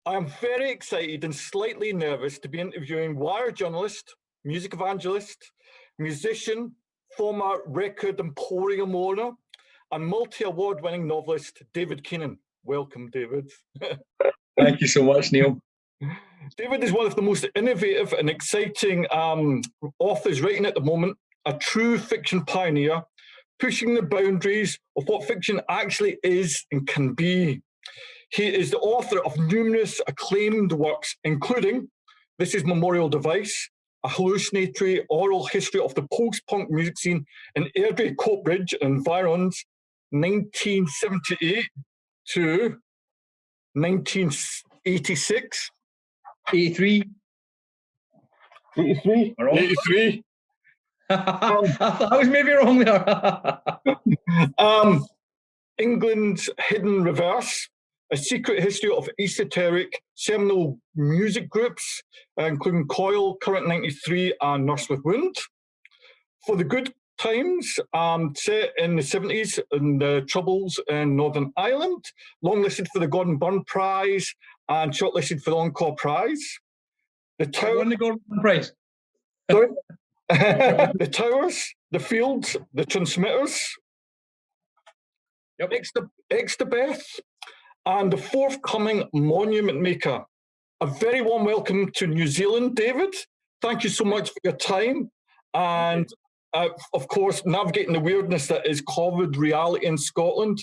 I am very excited and slightly nervous to be interviewing wire journalist, music evangelist, musician, former record emporium owner, and multi-award winning novelist, David Keenan. Welcome, David. Thank you so much, Neil. David is one of the most innovative and exciting authors writing at the moment, a true fiction pioneer, pushing the boundaries of what fiction actually is and can be. He is the author of numerous acclaimed works, including This is Memorial Device, a hallucinatory oral history of the post-punk music scene in Airdrie, Coatbridge and environs, 1978 to 1986. 83. 83? 83. I was maybe wrong there. England's Hidden Reverse, a secret history of esoteric seminal music groups, including Coil, Current 93, and Nurse with Wound. For the Good Times, set in the 70s in the Troubles in Northern Ireland, longlisted for the Gordon Byrne Prize and shortlisted for the Encore Prize. The won the Gordon Byrne Prize. Sorry? The Towers, The Fields, The Transmitters, Yep. Extra Beth, and the forthcoming Monument Maker. A very warm welcome to New Zealand, David. Thank you so much for your time. And of course, navigating the weirdness that is COVID reality in Scotland.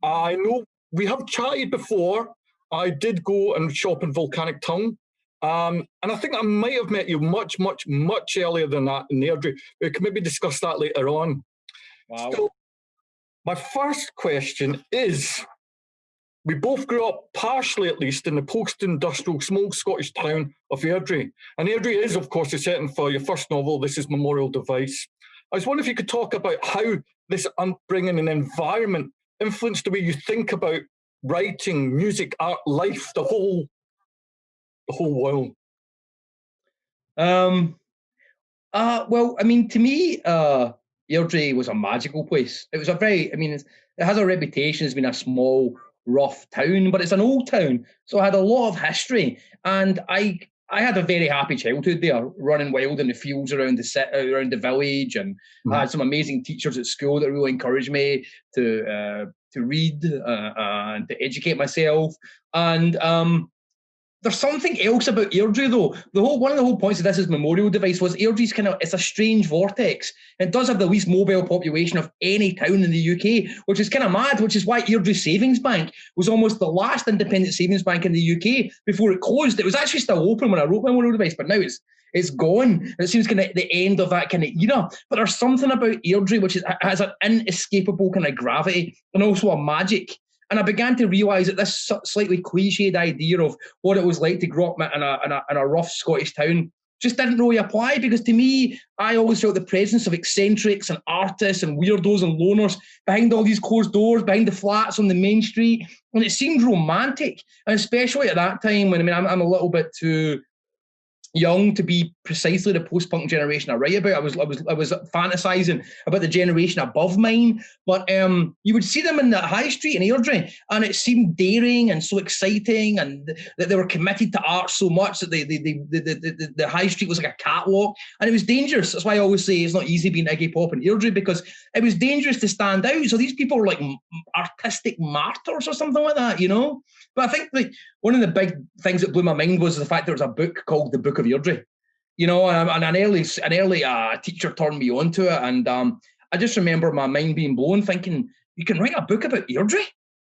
I know we have chatted before. I did go and shop in Volcanic Tongue. And I think I might have met you much earlier than that in Airdrie. We can maybe discuss that later on. Wow. So, my first question is, we both grew up, partially at least, in the post-industrial small Scottish town of Airdrie. And Airdrie is, of course, the setting for your first novel, This is Memorial Device. I was wondering if you could talk about how this upbringing and environment influenced the way you think about writing, music, art, life, the whole world. Well, I mean, to me, Airdrie was a magical place. It was it has a reputation as being a small, rough town, but it's an old town, so it had a lot of history. And I had a very happy childhood there, running wild in the fields around the village, and I had some amazing teachers at school that really encouraged me to read and to educate myself. And there's something else about Airdrie, though. One of the whole points of This is Memorial Device was Airdrie's it's a strange vortex. It does have the least mobile population of any town in the UK, which is kind of mad, which is why Airdrie Savings Bank was almost the last independent savings bank in the UK before it closed. It was actually still open when I wrote Memorial Device, but now it's gone. And it seems kind of the end of that kind of era. But there's something about Airdrie which has an inescapable kind of gravity and also a magic. And I began to realise that this slightly cliched idea of what it was like to grow up in a rough Scottish town just didn't really apply, because to me, I always felt the presence of eccentrics and artists and weirdos and loners behind all these closed doors, behind the flats on the main street. And it seemed romantic. And especially at that time when, I'm a little bit too young to be precisely the post-punk generation I write about. I was fantasizing about the generation above mine, but you would see them in the high street in Airdrie, and it seemed daring and so exciting, and that they were committed to art so much that the high street was like a catwalk, and it was dangerous. That's why I always say it's not easy being Iggy Pop in Airdrie, because it was dangerous to stand out. So these people were like artistic martyrs or something like that, you know? But I think one of the big things that blew my mind was the fact there was a book called The Book of Airdrie, you know, and an early teacher turned me on to it, and I just remember my mind being blown, thinking, you can write a book about Airdrie?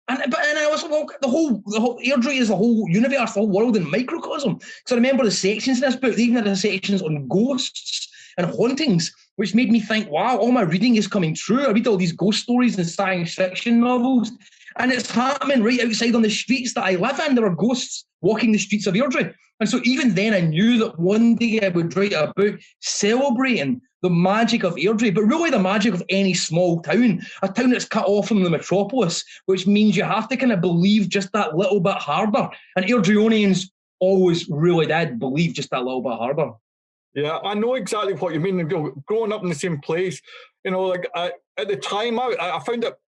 And I was like, well, the whole Airdrie is the whole universe, the whole world in microcosm. So I remember the sections in this book, they even had the sections on ghosts and hauntings, which made me think, wow, all my reading is coming true. I read all these ghost stories and science fiction novels, and it's happening right outside on the streets that I live in. There are ghosts walking the streets of Airdrie. And so even then I knew that one day I would write a book celebrating the magic of Airdrie, but really the magic of any small town, a town that's cut off from the metropolis, which means you have to kind of believe just that little bit harder. And Airdrieonians always really did believe just that little bit harder. Yeah, I know exactly what you mean. Growing up in the same place, you know, like at the time, I found that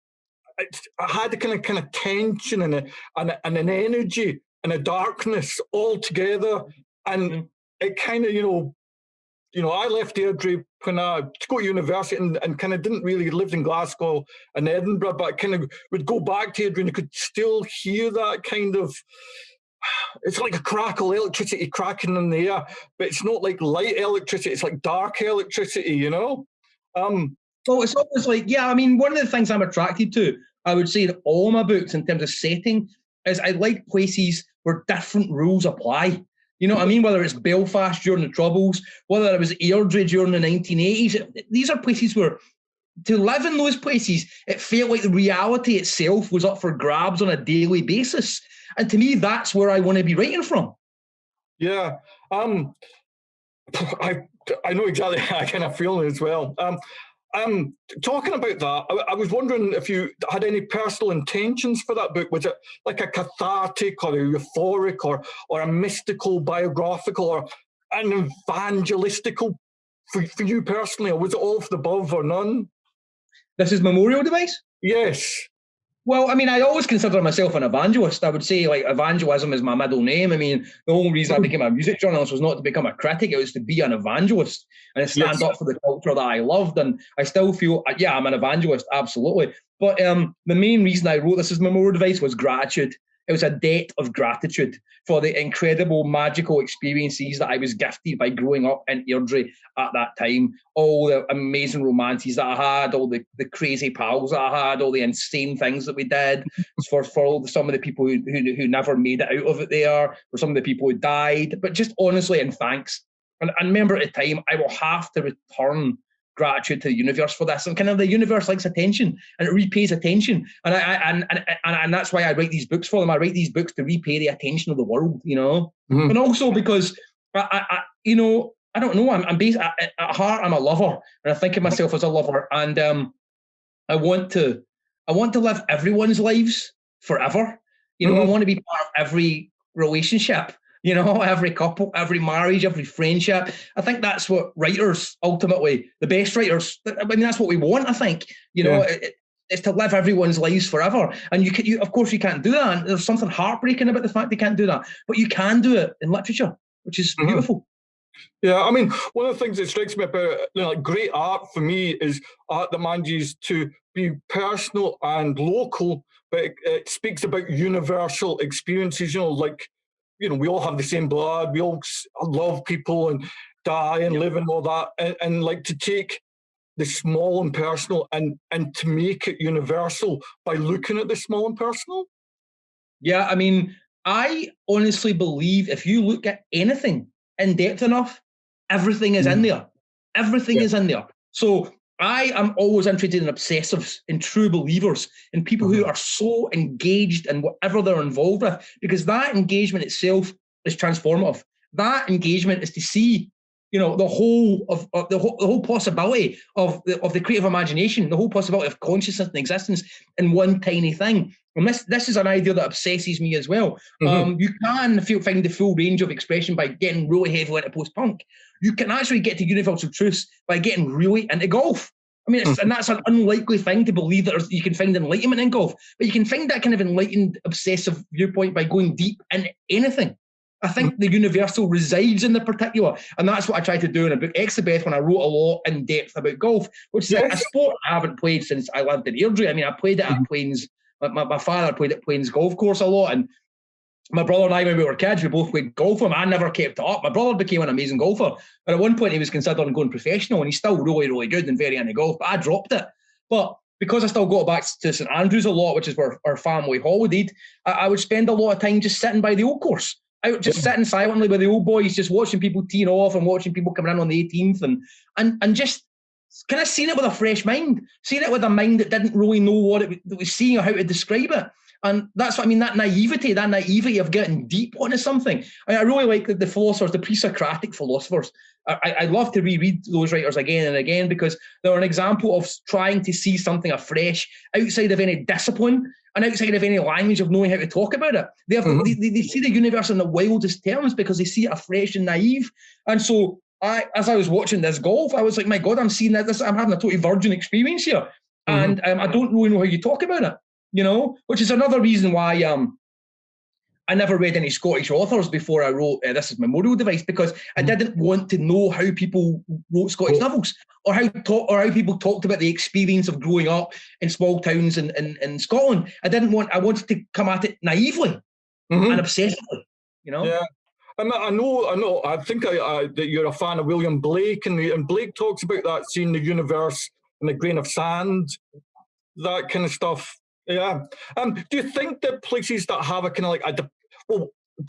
I had a kind of tension and an energy and a darkness all together. And it kind of, I left Airdrie when I to go to university and kind of didn't really live in Glasgow and Edinburgh, but I kind of would go back to Airdrie and I could still hear that kind of, it's like a crackle, electricity cracking in the air, but it's not like light electricity, it's like dark electricity, Well, it's almost like, one of the things I'm attracted to, I would say, in all my books in terms of setting, is I like places where different rules apply. You know what I mean? Whether it's Belfast during the Troubles, whether it was Airdrie during the 1980s, these are places where, to live in those places, it felt like the reality itself was up for grabs on a daily basis. And to me, that's where I want to be writing from. Yeah. I know exactly how I kind of feel as well. Talking about that, I was wondering if you had any personal intentions for that book. Was it like a cathartic or a euphoric or a mystical, biographical, or an evangelistical for you personally, or was it all of the above or none? This is Memorial Device? Yes. Well, I always consider myself an evangelist. I would say, like, evangelism is my middle name. The only reason I became a music journalist was not to become a critic. It was to be an evangelist and to stand up for the culture that I loved. And I still feel, I'm an evangelist, absolutely. But the main reason I wrote This Is Memorial Device was gratitude. It was a debt of gratitude for the incredible, magical experiences that I was gifted by growing up in Airdrie at that time. All the amazing romances that I had, all the crazy pals that I had, all the insane things that we did, for some of the people who never made it out of it there, for some of the people who died. But just honestly, and thanks. And remember, at the time, I will have to return gratitude to the universe for this, and kind of the universe likes attention and it repays attention, and that's why I write these books for them. I write these books to repay the attention of the world, and also because I don't know, I'm based at heart, I'm a lover, and I think of myself as a lover, and I want to live everyone's lives forever. I want to be part of every relationship. Every couple, every marriage, every friendship. I think that's what writers, ultimately, the best writers, that's what we want, I think. It's to live everyone's lives forever. And you of course, you can't do that. And there's something heartbreaking about the fact they can't do that. But you can do it in literature, which is beautiful. Yeah, one of the things that strikes me about great art for me is art that manages to be personal and local, but it speaks about universal experiences, we all have the same blood, we all love people and die and live and all that, and like to take the small and personal and to make it universal by looking at the small and personal. Yeah, I honestly believe if you look at anything in depth enough, everything is in there. Everything is in there. So I am always interested in obsessives, in true believers, in people who are so engaged in whatever they're involved with, because that engagement itself is transformative. That engagement is to see, the whole possibility of the creative imagination, the whole possibility of consciousness and existence in one tiny thing. And this is an idea that obsesses me as well. You can find the full range of expression by getting really heavily into post-punk. You can actually get to universal truths by getting really into golf. And that's an unlikely thing to believe that you can find enlightenment in golf, but you can find that kind of enlightened, obsessive viewpoint by going deep in anything. I think the universal resides in the particular, and that's what I tried to do in a book, Exhibeth, when I wrote a lot in depth about golf, which is a sport I haven't played since I lived in Airdrie. I played it at Plains. My father played at Plains golf course a lot, and my brother and I, when we were kids, we both played golf. I never kept it up. My brother became an amazing golfer, and at one point he was considering going professional, and he's still really, really good and very into golf, but I dropped it. But because I still got back to St Andrews a lot, which is where our family holidayed, I would spend a lot of time just sitting by the old course, out just sitting silently with the old boys, just watching people teeing off and watching people coming in on the 18th, and just kind of seeing it with a fresh mind, seeing it with a mind that didn't really know what it was seeing or how to describe it. And that's what that naivety of getting deep onto something. I really like the philosophers, the pre-Socratic philosophers. I love to reread those writers again and again, because they're an example of trying to see something afresh outside of any discipline and outside of any language of knowing how to talk about it. They see the universe in the wildest terms because they see it afresh and naive. And so as I was watching this golf, I was like, my God, I'm seeing this. I'm having a totally virgin experience here. And I don't really know how you talk about it, which is another reason why I never read any Scottish authors before I wrote This Is Memorial Device, because I didn't want to know how people wrote Scottish novels, or how people talked about the experience of growing up in small towns in Scotland. I wanted to come at it naively and obsessively, you know? Yeah. I know. I think that you're a fan of William Blake, and Blake talks about that, seeing the universe in a grain of sand, that kind of stuff. Yeah. Do you think that places that have a kind of like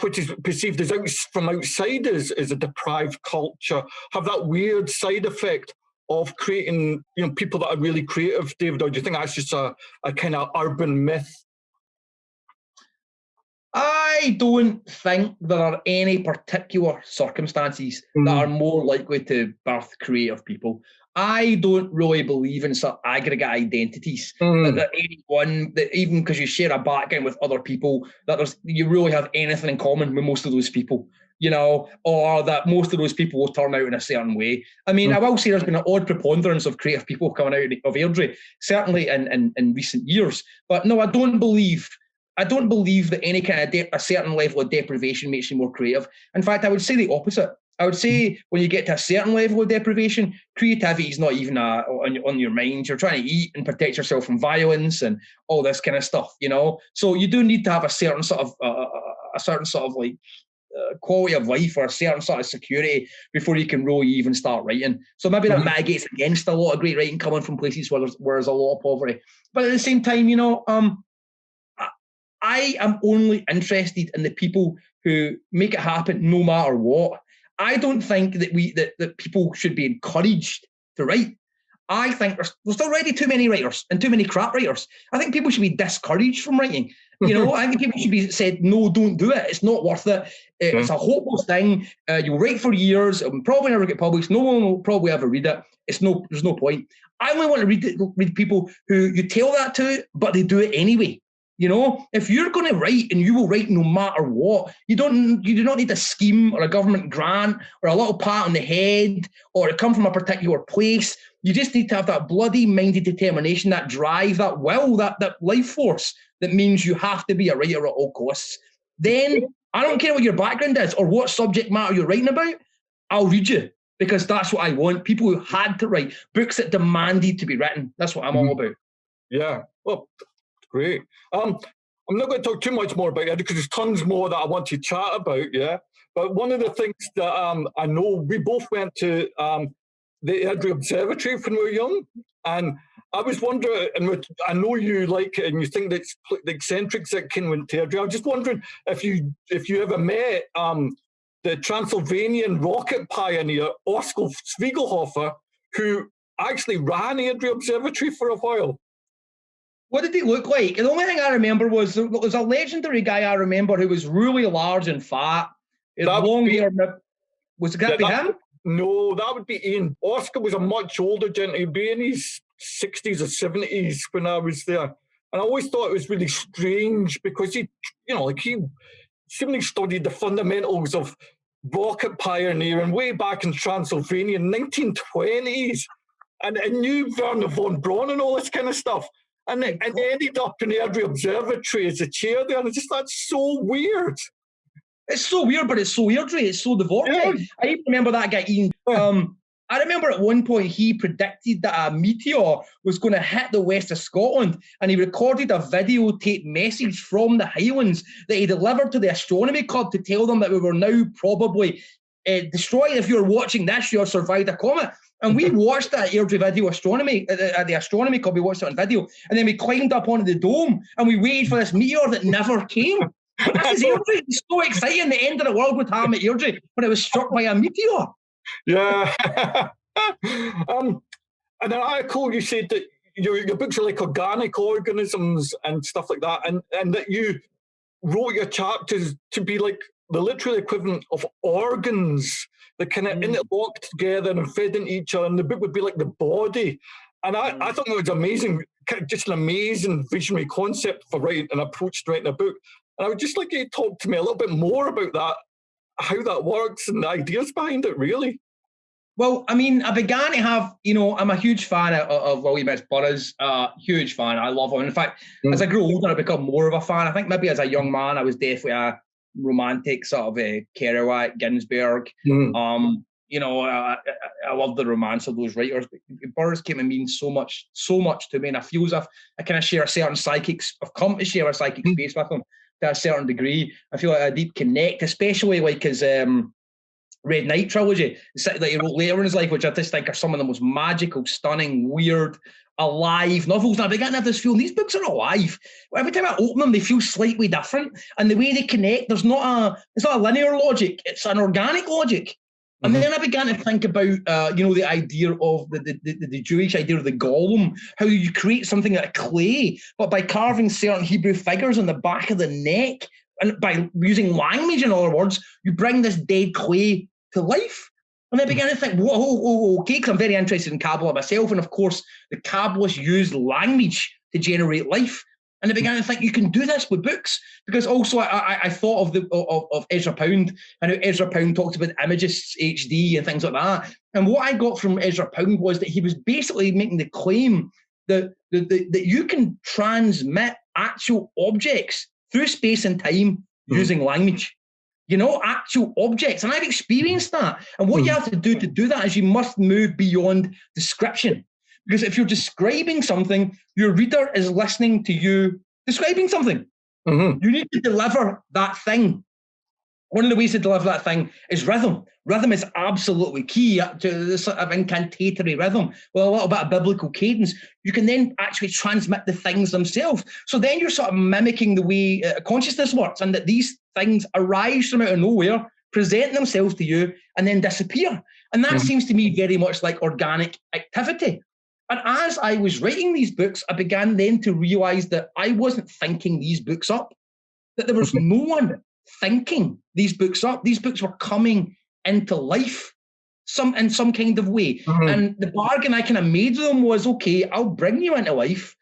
which is perceived as from outside as a deprived culture, have that weird side effect of creating, people that are really creative, David? Or do you think that's just a kind of urban myth? I don't think there are any particular circumstances that are more likely to birth creative people. I don't really believe in sort of aggregate identities, that anyone, that even because you share a background with other people, that you really have anything in common with most of those people, or that most of those people will turn out in a certain way. I mean, I will say there's been an odd preponderance of creative people coming out of Airdrie, certainly in recent years. But no, I don't believe that any kind of a certain level of deprivation makes you more creative. In fact, I would say the opposite. I would say when you get to a certain level of deprivation, creativity is not even on your mind. You're trying to eat and protect yourself from violence and all this kind of stuff, So you do need to have a certain sort of quality of life, or a certain sort of security before you can really even start writing. So maybe that mitigates against a lot of great writing coming from places where there's a lot of poverty. But at the same time, I am only interested in the people who make it happen no matter what. I don't think that people should be encouraged to write. I think there's already too many writers and too many crap writers. I think people should be discouraged from writing. I think people should be said, no, don't do it. It's not worth it. It's a hopeless thing. You'll write for years. It'll probably never get published. No one will probably ever read it. There's no point. I only want to read people who you tell that to, but they do it anyway. If you're going to write, and you will write no matter what, you do not need a scheme or a government grant or a little pat on the head or to come from a particular place. You just need to have that bloody minded determination, that drive, that will, that life force that means you have to be a writer at all costs. Then I don't care what your background is or what subject matter you're writing about. I'll read you, because that's what I want. People who had to write books that demanded to be written. That's what I'm all about. Yeah. Well, great. I'm not going to talk too much more about it because there's tons more that I want to chat about, yeah? But one of the things that I know, we both went to the Airdrie Observatory when we were young, and I was wondering, and I know you like it and you think that the eccentrics that Ken went to Airdrie. I was just wondering if you ever met the Transylvanian rocket pioneer, Oskar Spiegelhofer, who actually ran Airdrie Observatory for a while. What did he look like? The only thing I remember was there was a legendary guy I remember who was really large and fat. He had long hair. Was it going to be him? No, that would be Ian. Oskar was a much older gentleman. He'd be in his 60s or 70s when I was there. And I always thought it was really strange because he simply studied the fundamentals of rocket pioneering way back in Transylvania in the 1920s and knew Werner von Braun and all this kind of stuff. And ended up in the Airdrie Observatory as a chair there. And I just thought, that's so weird. It's so weird, but it's so Airdrie. It's so devoted. Yeah. I even remember that guy, Ian. I remember at one point he predicted that a meteor was going to hit the west of Scotland, and he recorded a videotape message from the Highlands that he delivered to the Astronomy Club to tell them that we were now probably destroyed. If you're watching this, you survived a comet. And we watched that Airdrie video astronomy at the Astronomy Club. We watched it on video, and then we climbed up onto the dome and we waited for this meteor that never came. This is Airdrie. It's so exciting. The end of the world would happen at Airdrie when it was struck by a meteor. Yeah. And an article you said that your books are like organic organisms and stuff like that, and that you wrote your chapters to be like the literal equivalent of organs that kind of interlocked together and fed into each other, and the book would be like the body. And I thought it was amazing, just an amazing visionary concept for writing, an approach to writing a book. And I would just like you to talk to me a little bit more about that, how that works and the ideas behind it, really. Well, I mean, I began to have, I'm a huge fan of William S. Burroughs, huge fan. I love him. In fact, as I grew older, I become more of a fan. I think maybe as a young man, I was definitely romantic sort of Kerouac, Ginsberg. Mm. You know, I love the romance of those writers. Burroughs came to mean so much to me, and I feel as if I kind of share a certain I've come to share a psychic space with them to a certain degree. I feel like a deep connect, especially like his Red Knight trilogy that he wrote later in his life, which I just think are some of the most magical, stunning, weird, alive novels. And I began to have this feeling these books are alive. Every time I open them, they feel slightly different, and the way they connect, it's not a linear logic; it's an organic logic. And then I began to think about, the idea of the Jewish idea of the golem, how you create something out of clay, but by carving certain Hebrew figures on the back of the neck, and by using language, in other words, you bring this dead clay to life. And I began to think, whoa, okay, because I'm very interested in Kabbalah myself, and of course, the Kabbalists used language to generate life. And I began to think you can do this with books, because also I thought of Ezra Pound, and how Ezra Pound talks about Imagists HD and things like that. And what I got from Ezra Pound was that he was basically making the claim that you can transmit actual objects through space and time using language. You know, actual objects. And I've experienced that. And what you have to do that is you must move beyond description. Because if you're describing something, your reader is listening to you describing something. You need to deliver that thing. One of the ways to deliver that thing is rhythm. Rhythm is absolutely key to this sort of incantatory rhythm. With a little bit of biblical cadence, you can then actually transmit the things themselves. So then you're sort of mimicking the way consciousness works, and that these things arise from out of nowhere, present themselves to you, and then disappear. And that seems to me very much like organic activity. And as I was writing these books, I began then to realize that I wasn't thinking these books up, that there was no one thinking these books up. These books were coming into life in some kind of way. And the bargain I kind of made with them was, okay, I'll bring you into life,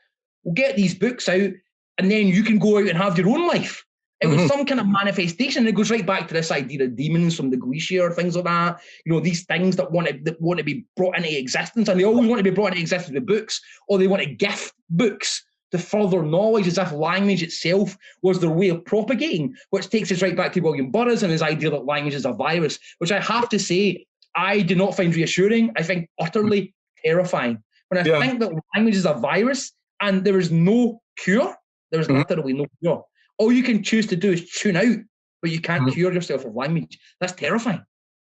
we'll get these books out, and then you can go out and have your own life. It was some kind of manifestation. And it goes right back to this idea of demons from the Goetia or things like that. You know, these things that want to be brought into existence, and they always want to be brought into existence with books, or they want to gift books to further knowledge, as if language itself was their way of propagating, which takes us right back to William Burroughs and his idea that language is a virus, which I have to say, I do not find reassuring. I think utterly terrifying. When I think that language is a virus and there is no cure, there is literally no cure. All you can choose to do is tune out, but you can't cure yourself of language. That's terrifying.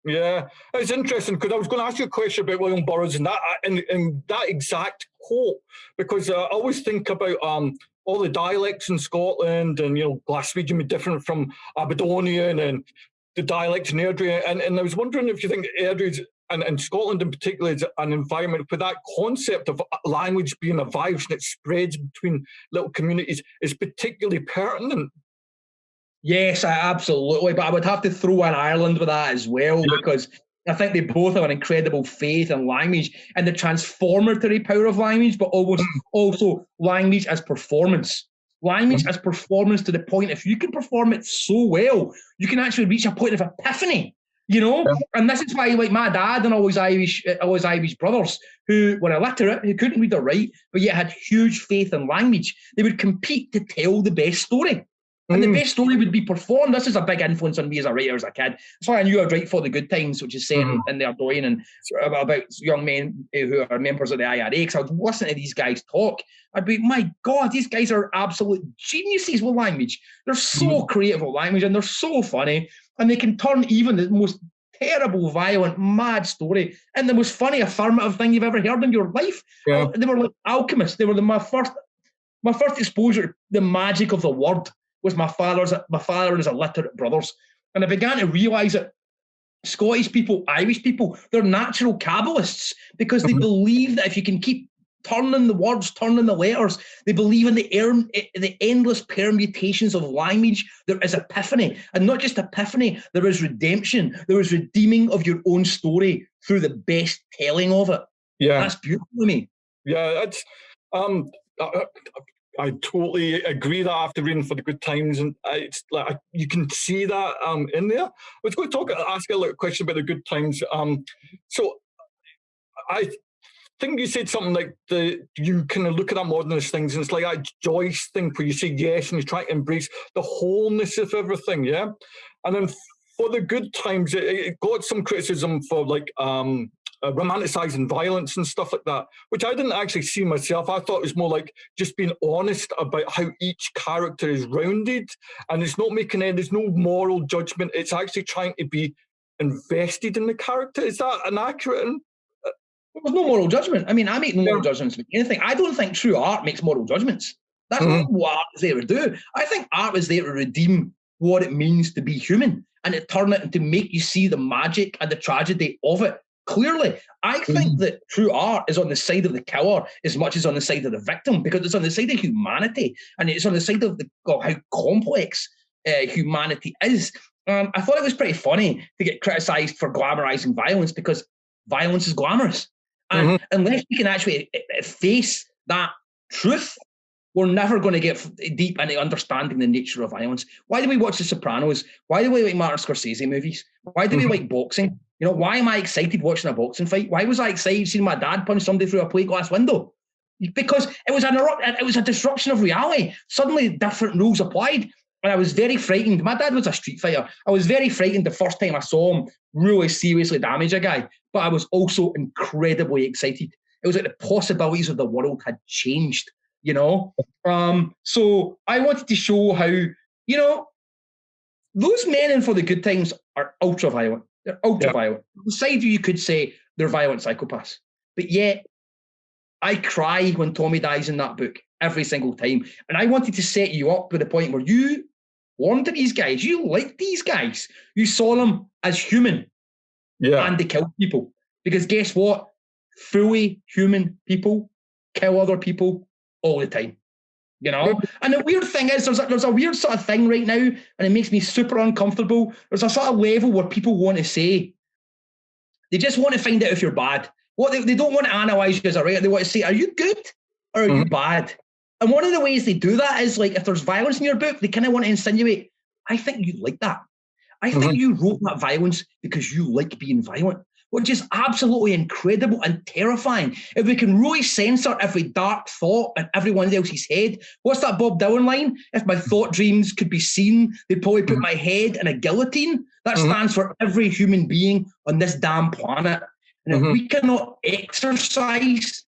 Yeah, it's interesting, because I was going to ask you a question about William Burroughs and that exact quote, because I always think about all the dialects in Scotland, and Glaswegian be different from Aberdonian, and the dialects in Airdrie, and I was wondering if you think Airdrie's and Scotland in particular is an environment where that concept of language being a virus and it spreads between little communities is particularly pertinent. Yes, absolutely. But I would have to throw in Ireland with that as well, because I think they both have an incredible faith in language and the transformatory power of language, but also language as performance. Language as performance, to the point, if you can perform it so well, you can actually reach a point of epiphany. And this is why, like my dad and all his Irish brothers, who were illiterate, who couldn't read or write, but yet had huge faith in language, they would compete to tell the best story. And the best story would be performed. This is a big influence on me as a writer as a kid. That's why I knew I'd write For the Good Times, which is set in the Ardorian, and about young men who are members of the IRA. Because I would listen to these guys talk. I'd be, my God, these guys are absolute geniuses with language. They're so creative with language, and they're so funny. And they can turn even the most terrible, violent, mad story into the most funny, affirmative thing you've ever heard in your life. Yeah. They were like alchemists. They were my first exposure to the magic of the word. Was my father and his illiterate brothers. And I began to realise that Scottish people, Irish people, they're natural Kabbalists, because they believe that if you can keep turning the words, turning the letters, they believe in the endless permutations of language. There is epiphany. And not just epiphany, there is redemption. There is redeeming of your own story through the best telling of it. Yeah. That's beautiful to me. Yeah, that's... I totally agree that after reading For the Good Times, and it's like you can see that in there. I was going to ask a little question about the Good Times. So think you said something like you kind of look at that modernist things, and it's like that Joyce thing where you say yes and you try to embrace the wholeness of everything, yeah. And then for the good times, it got some criticism for like romanticizing violence and stuff like that, which I didn't actually see myself. I thought it was more like just being honest about how each character is rounded, and it's not making any. There's no moral judgment. It's actually trying to be invested in the character. Is that an accurate? There's no moral judgment. I mean, I make no moral judgments about anything. I don't think true art makes moral judgments. That's not what art is there to do. I think art is there to redeem what it means to be human and to turn it and to make you see the magic and the tragedy of it clearly. I think that true art is on the side of the killer as much as on the side of the victim, because it's on the side of humanity and it's on the side of how complex humanity is. I thought it was pretty funny to get criticised for glamorising violence, because violence is glamorous. And unless we can actually face that truth, we're never going to get deep into understanding the nature of violence. Why do we watch The Sopranos? Why do we like Martin Scorsese movies? Why do we like boxing? You know, why am I excited watching a boxing fight? Why was I excited seeing my dad punch somebody through a plate glass window? Because it was a disruption of reality. Suddenly different rules applied. And I was very frightened. My dad was a street fighter. I was very frightened the first time I saw him really seriously damage a guy. But I was also incredibly excited. It was like the possibilities of the world had changed, you know? So I wanted to show how, you know, those men in For the Good Times are ultra-violent. They're ultra-violent. Beside you could say they're violent psychopaths. But yet, I cry when Tommy dies in that book every single time. And I wanted to set you up to the point where you warmed to these guys. You liked these guys. You saw them as human. Yeah. And they killed people. Because guess what? Fully human people kill other people all the time. You know? And the weird thing is, there's a weird sort of thing right now, and it makes me super uncomfortable. There's a sort of level where people want to say, they just want to find out if you're bad. What they don't want to analyse you as a writer. They want to say, are you good or are you bad? And one of the ways they do that is, like, if there's violence in your book, they kind of want to insinuate, I think you like that. I think you wrote that violence because you like being violent, which is absolutely incredible and terrifying. If we can really censor every dark thought in everyone else's head. What's that Bob Dylan line? If my thought dreams could be seen, they'd probably put my head in a guillotine. That stands for every human being on this damn planet. And if we cannot exercise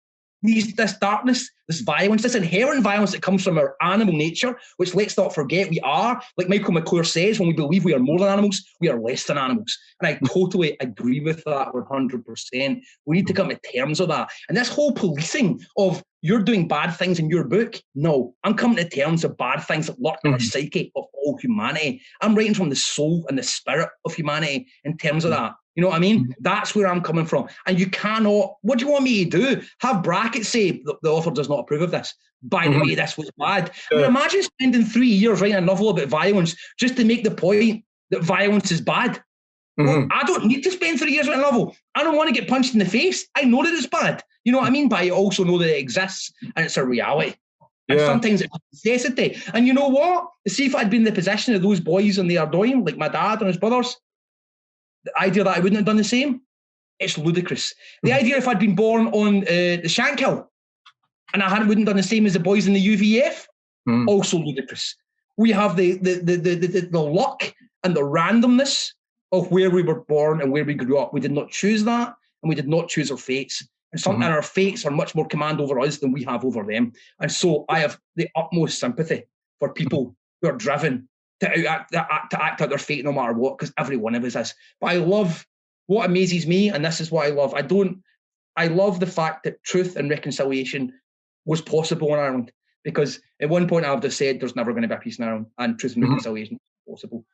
this darkness, this violence, this inherent violence that comes from our animal nature, which, let's not forget, we are, like Michael McClure says, when we believe we are more than animals, we are less than animals. And I totally agree with that 100%. We need to come to terms with that. And this whole policing of you're doing bad things in your book, no, I'm coming to terms with bad things that lurk in the psyche of all humanity. I'm writing from the soul and the spirit of humanity in terms of that. You know what I mean? That's where I'm coming from. And you cannot, what do you want me to do? Have brackets say the author does not approve of this. By the way, this was bad. I mean, imagine spending 3 years writing a novel about violence just to make the point that violence is bad. Well, I don't need to spend 3 years writing a novel. I don't want to get punched in the face. I know that it's bad. You know what I mean? But I also know that it exists and it's a reality. And sometimes it's a necessity. And you know what? See, if I'd been in the position of those boys and they are dying, like my dad and his brothers, the idea that I wouldn't have done the same, it's ludicrous. The idea if I'd been born on the Shankill and I wouldn't done the same as the boys in the UVF, also ludicrous. We have the luck and the randomness of where we were born and where we grew up. We did not choose that, and we did not choose our fates. And our fates are much more command over us than we have over them. And so I have the utmost sympathy for people who are driven to act out their fate no matter what, because every one of us is. But I love, what amazes me, and this is what I love, I love the fact that truth and reconciliation was possible in Ireland, because at one point I've just said there's never going to be a peace in Ireland, and truth and reconciliation is possible.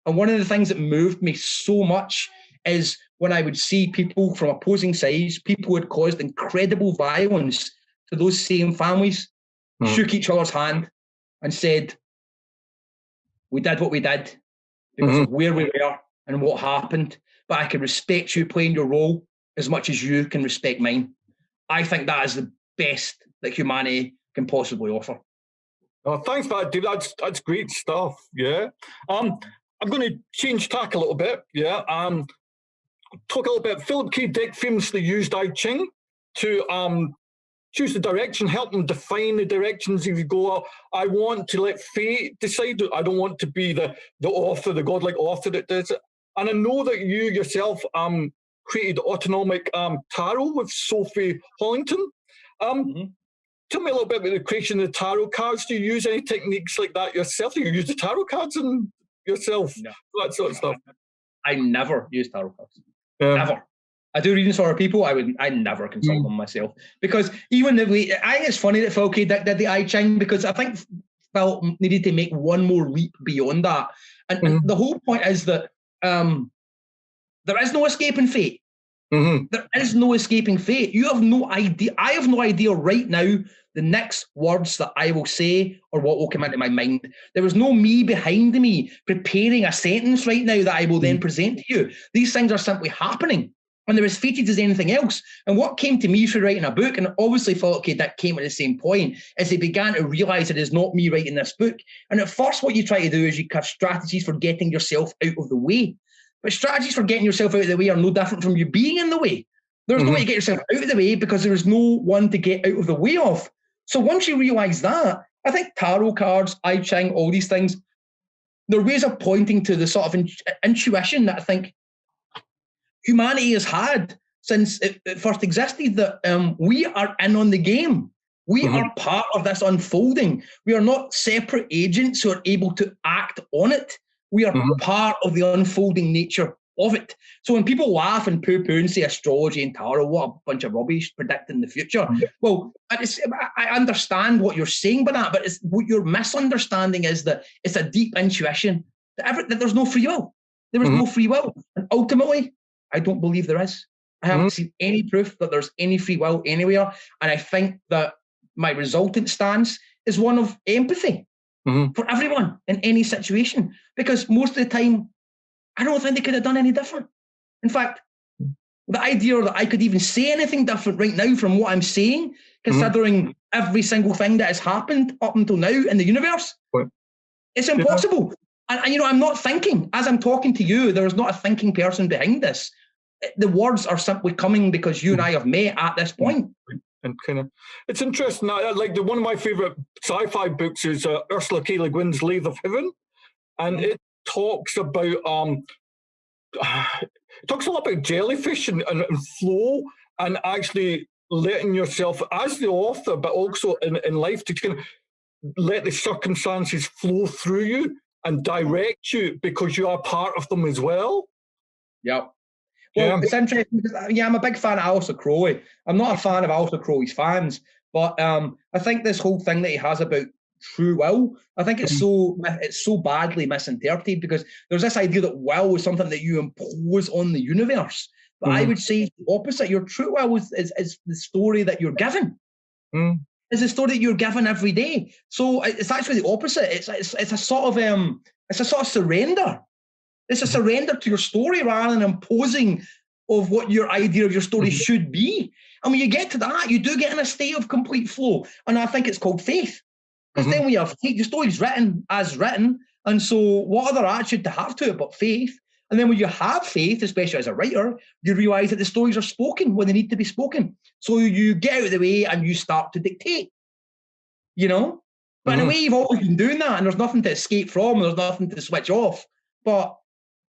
And one of the things that moved me so much is when I would see people from opposing sides, people who had caused incredible violence to those same families, shook each other's hand and said, we did what we did because of where we were and what happened, but I can respect you playing your role as much as you can respect mine. I think that is the best that humanity can possibly offer. Oh, thanks for that, David. That's great stuff. Yeah. I'm going to change tack a little bit. Yeah. Talk a little bit. Philip K. Dick famously used I Ching to choose the direction, help them define the directions if you go. I want to let fate decide. I don't want to be the author, the godlike author that does it. And I know that you yourself created autonomic tarot with Sophie Hollington. Tell me a little bit about the creation of the tarot cards. Do you use any techniques like that yourself? Do you use the tarot cards and yourself? No. That sort of stuff. I never use tarot cards. Never. I do readings for other people. I never consult them myself, because even if I think it's funny that Phil K did the I Ching, because I think Phil needed to make one more leap beyond that. And the whole point is that there is no escaping fate. There is no escaping fate. You have no idea. I have no idea right now the next words that I will say or what will come into my mind. There is no me behind me preparing a sentence right now that I will then present to you. These things are simply happening. And they're as fated as anything else. And what came to me through writing a book, and obviously Philip K. Dick came at the same point, is he began to realise it is not me writing this book. And at first what you try to do is you have strategies for getting yourself out of the way. But strategies for getting yourself out of the way are no different from you being in the way. There's no way to get yourself out of the way because there is no one to get out of the way of. So once you realise that, I think tarot cards, I Ching, all these things, they're ways of pointing to the sort of intuition that I think humanity has had since it first existed, that we are in on the game. We are part of this unfolding. We are not separate agents who are able to act on it. We are part of the unfolding nature of it. So when people laugh and poo-poo and say astrology and tarot, what a bunch of rubbish predicting the future. Well, I understand what you're saying by that, but what your misunderstanding is that it's a deep intuition, that there's no free will. There is no free will. And ultimately, I don't believe there is. I haven't seen any proof that there's any free will anywhere. And I think that my resultant stance is one of empathy for everyone in any situation. Because most of the time, I don't think they could have done any different. In fact, the idea that I could even say anything different right now from what I'm saying, considering every single thing that has happened up until now in the universe, it's impossible. And I'm not thinking. As I'm talking to you, there is not a thinking person behind this. The words are simply coming because you and I have met at this point. And it's interesting. Like one of my favourite sci-fi books is Ursula K. Le Guin's *Lathe of Heaven*, and it talks about a lot about jellyfish and flow, and actually letting yourself, as the author, but also in life, to kind of let the circumstances flow through you and direct you because you are part of them as well. Yep. Well, it's interesting because, I'm a big fan of Alistair Crowley. I'm not a fan of Alistair Crowley's fans, but I think this whole thing that he has about true will, I think it's so badly misinterpreted, because there's this idea that will is something that you impose on the universe. But I would say the opposite. Your true will is the story that you're given. It's the story that you're given every day. So it's actually the opposite. It's a sort of surrender. It's a surrender to your story rather than imposing of what your idea of your story should be. And when you get to that, you do get in a state of complete flow. And I think it's called faith. Because then when you have faith, your story's written as written. And so what other attitude to have to it but faith? And then when you have faith, especially as a writer, you realise that the stories are spoken when they need to be spoken. So you get out of the way and you start to dictate. But in a way, you've always been doing that, and there's nothing to escape from, there's nothing to switch off. But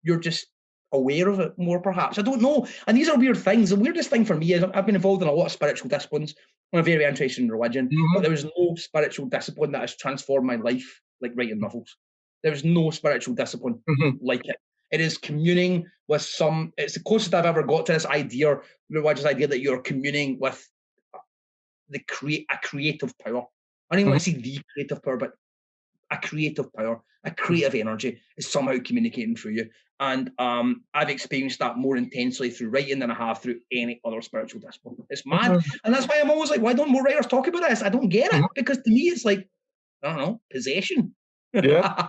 you're just aware of it more, perhaps. I don't know. And these are weird things. The weirdest thing for me is I've been involved in a lot of spiritual disciplines. I'm very interested in religion, but there is no spiritual discipline that has transformed my life like writing novels. There is no spiritual discipline like it. It is communing with it's the closest I've ever got to this idea, the religious idea that you're communing with a creative power. I don't even want to say the creative power, but a creative power, a creative energy is somehow communicating through you. And I've experienced that more intensely through writing than I have through any other spiritual discipline. It's mad. And that's why I'm always like, why don't more writers talk about this? I don't get it. Because to me, it's like, I don't know, possession. Yeah.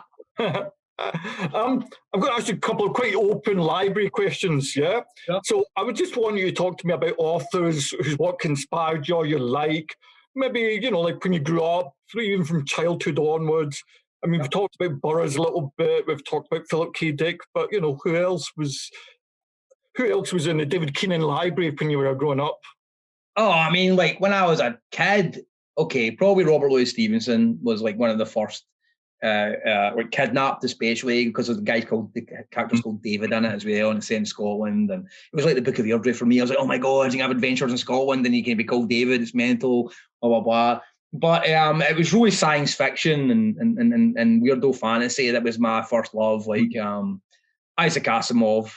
I've got to ask you a couple of quite open library questions, yeah? So I would just want you to talk to me about authors whose work inspired you or you like. Maybe, like when you grew up, even from childhood onwards. I mean, we've talked about Burroughs a little bit. We've talked about Philip K. Dick, but who else was in the David Keenan library when you were growing up? Oh, I mean, like when I was a kid, okay, probably Robert Louis Stevenson was like one of the first like kidnapped, especially because of the character's called David in it as well, and it's set in Scotland, and it was like the Book of Airdrie for me. I was like, oh my god, you can have adventures in Scotland, and you can be called David. It's mental, blah blah blah. But it was really science fiction and weirdo fantasy that was my first love. Like Isaac Asimov,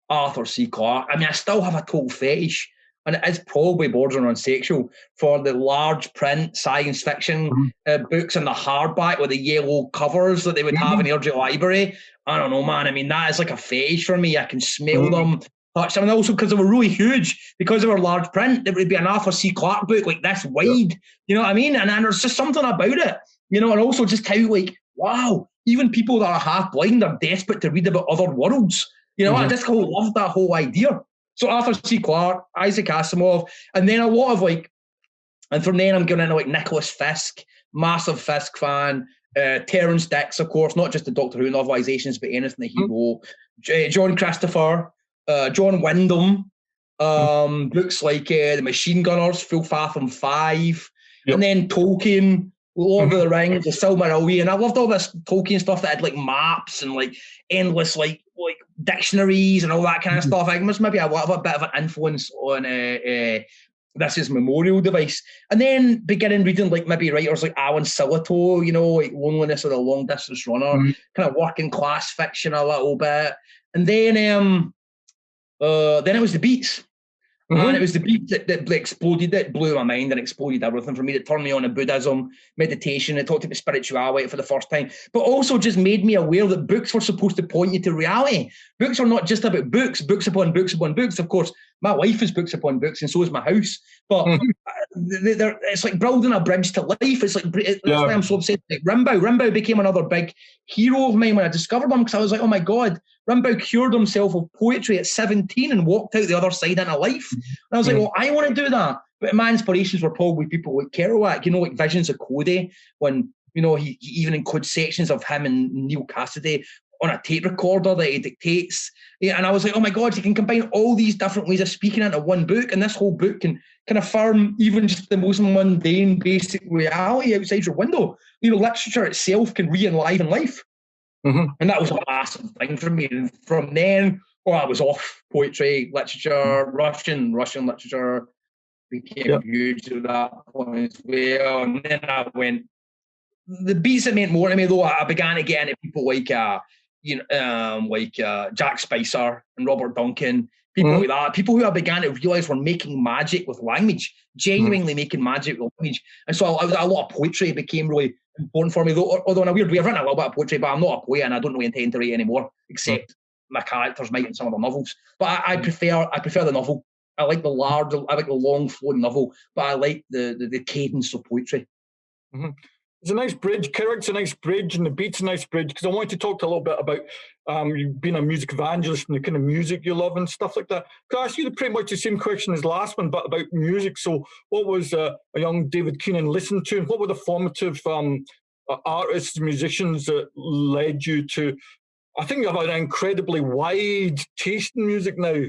Arthur C. Clarke. I mean, I still have a total fetish, and it is probably bordering on sexual, for the large print science fiction books in the hardback with the yellow covers that they would have in the Airdrie Library. I don't know, man. I mean, that is like a fetish for me. I can smell them, touch them, and also because they were really huge, because they were large print, it would be an Arthur C. Clarke book like this wide. You know what I mean? And there's just something about it, you know, and also just how, like, wow, even people that are half blind are desperate to read about other worlds. You know, I just love that whole idea. So Arthur C. Clarke, Isaac Asimov, and then a lot of like, and from then I'm going into like Nicholas Fisk, massive Fisk fan, Terrance Dicks, of course, not just the Doctor Who novelizations, but anything that he wrote. John Christopher, John Wyndham, books like The Machine Gunners, Full Fathom 5, and then Tolkien, Lord of the Rings, the Silmarillion. I loved all this Tolkien stuff that had like maps and like endless like dictionaries and all that kind of stuff. I must maybe a bit of an influence on this is memorial device. And then beginning reading like maybe writers like Alan Sillitoe, you know, like Loneliness of the Long Distance Runner, kind of working class fiction a little bit. And then it was the Beats. And it was the Beats that exploded, that blew my mind and exploded everything for me, that turned me on to Buddhism, meditation, it taught me spirituality for the first time, but also just made me aware that books were supposed to point you to reality. Books are not just about books, books upon books upon books. Of course, my life is books upon books, and so is my house. But it's like building a bridge to life. It's like, that's why I'm so obsessed. Like Rimbaud became another big hero of mine when I discovered him, because I was like, oh my God, Rimbaud cured himself of poetry at 17 and walked out the other side into life. And I was like, well, I want to do that. But my inspirations were probably people like Kerouac, you know, like Visions of Cody, when, you know, he even includes sections of him and Neil Cassidy on a tape recorder that he dictates. Yeah, and I was like, oh my God, you can combine all these different ways of speaking into one book, and this whole book can affirm even just the most mundane, basic reality outside your window. You know, literature itself can re-enliven life. And that was a massive thing for me. And from then, I was off poetry, literature, Russian literature became huge at that point as well. And then I went, the Beats that meant more to me, though, I began to get into people like Jack Spicer and Robert Duncan, people like that, people who I began to realise were making magic with language, genuinely making magic with language. And so a lot of poetry became really important for me, although in a weird way, I've written a little bit of poetry, but I'm not a poet and I don't really intend to write anymore, except my characters might in some of the novels. But I prefer the novel. I like the long flowing novel, but I like the cadence of poetry. It's a nice bridge. Kerouac's a nice bridge, and the Beat's a nice bridge, because I wanted to talk a little bit about you being a music evangelist and the kind of music you love and stuff like that. Could I ask you pretty much the same question as the last one, but about music? So what was a young David Keenan listened to, and what were the formative artists, musicians that led you to, I think you have an incredibly wide taste in music now.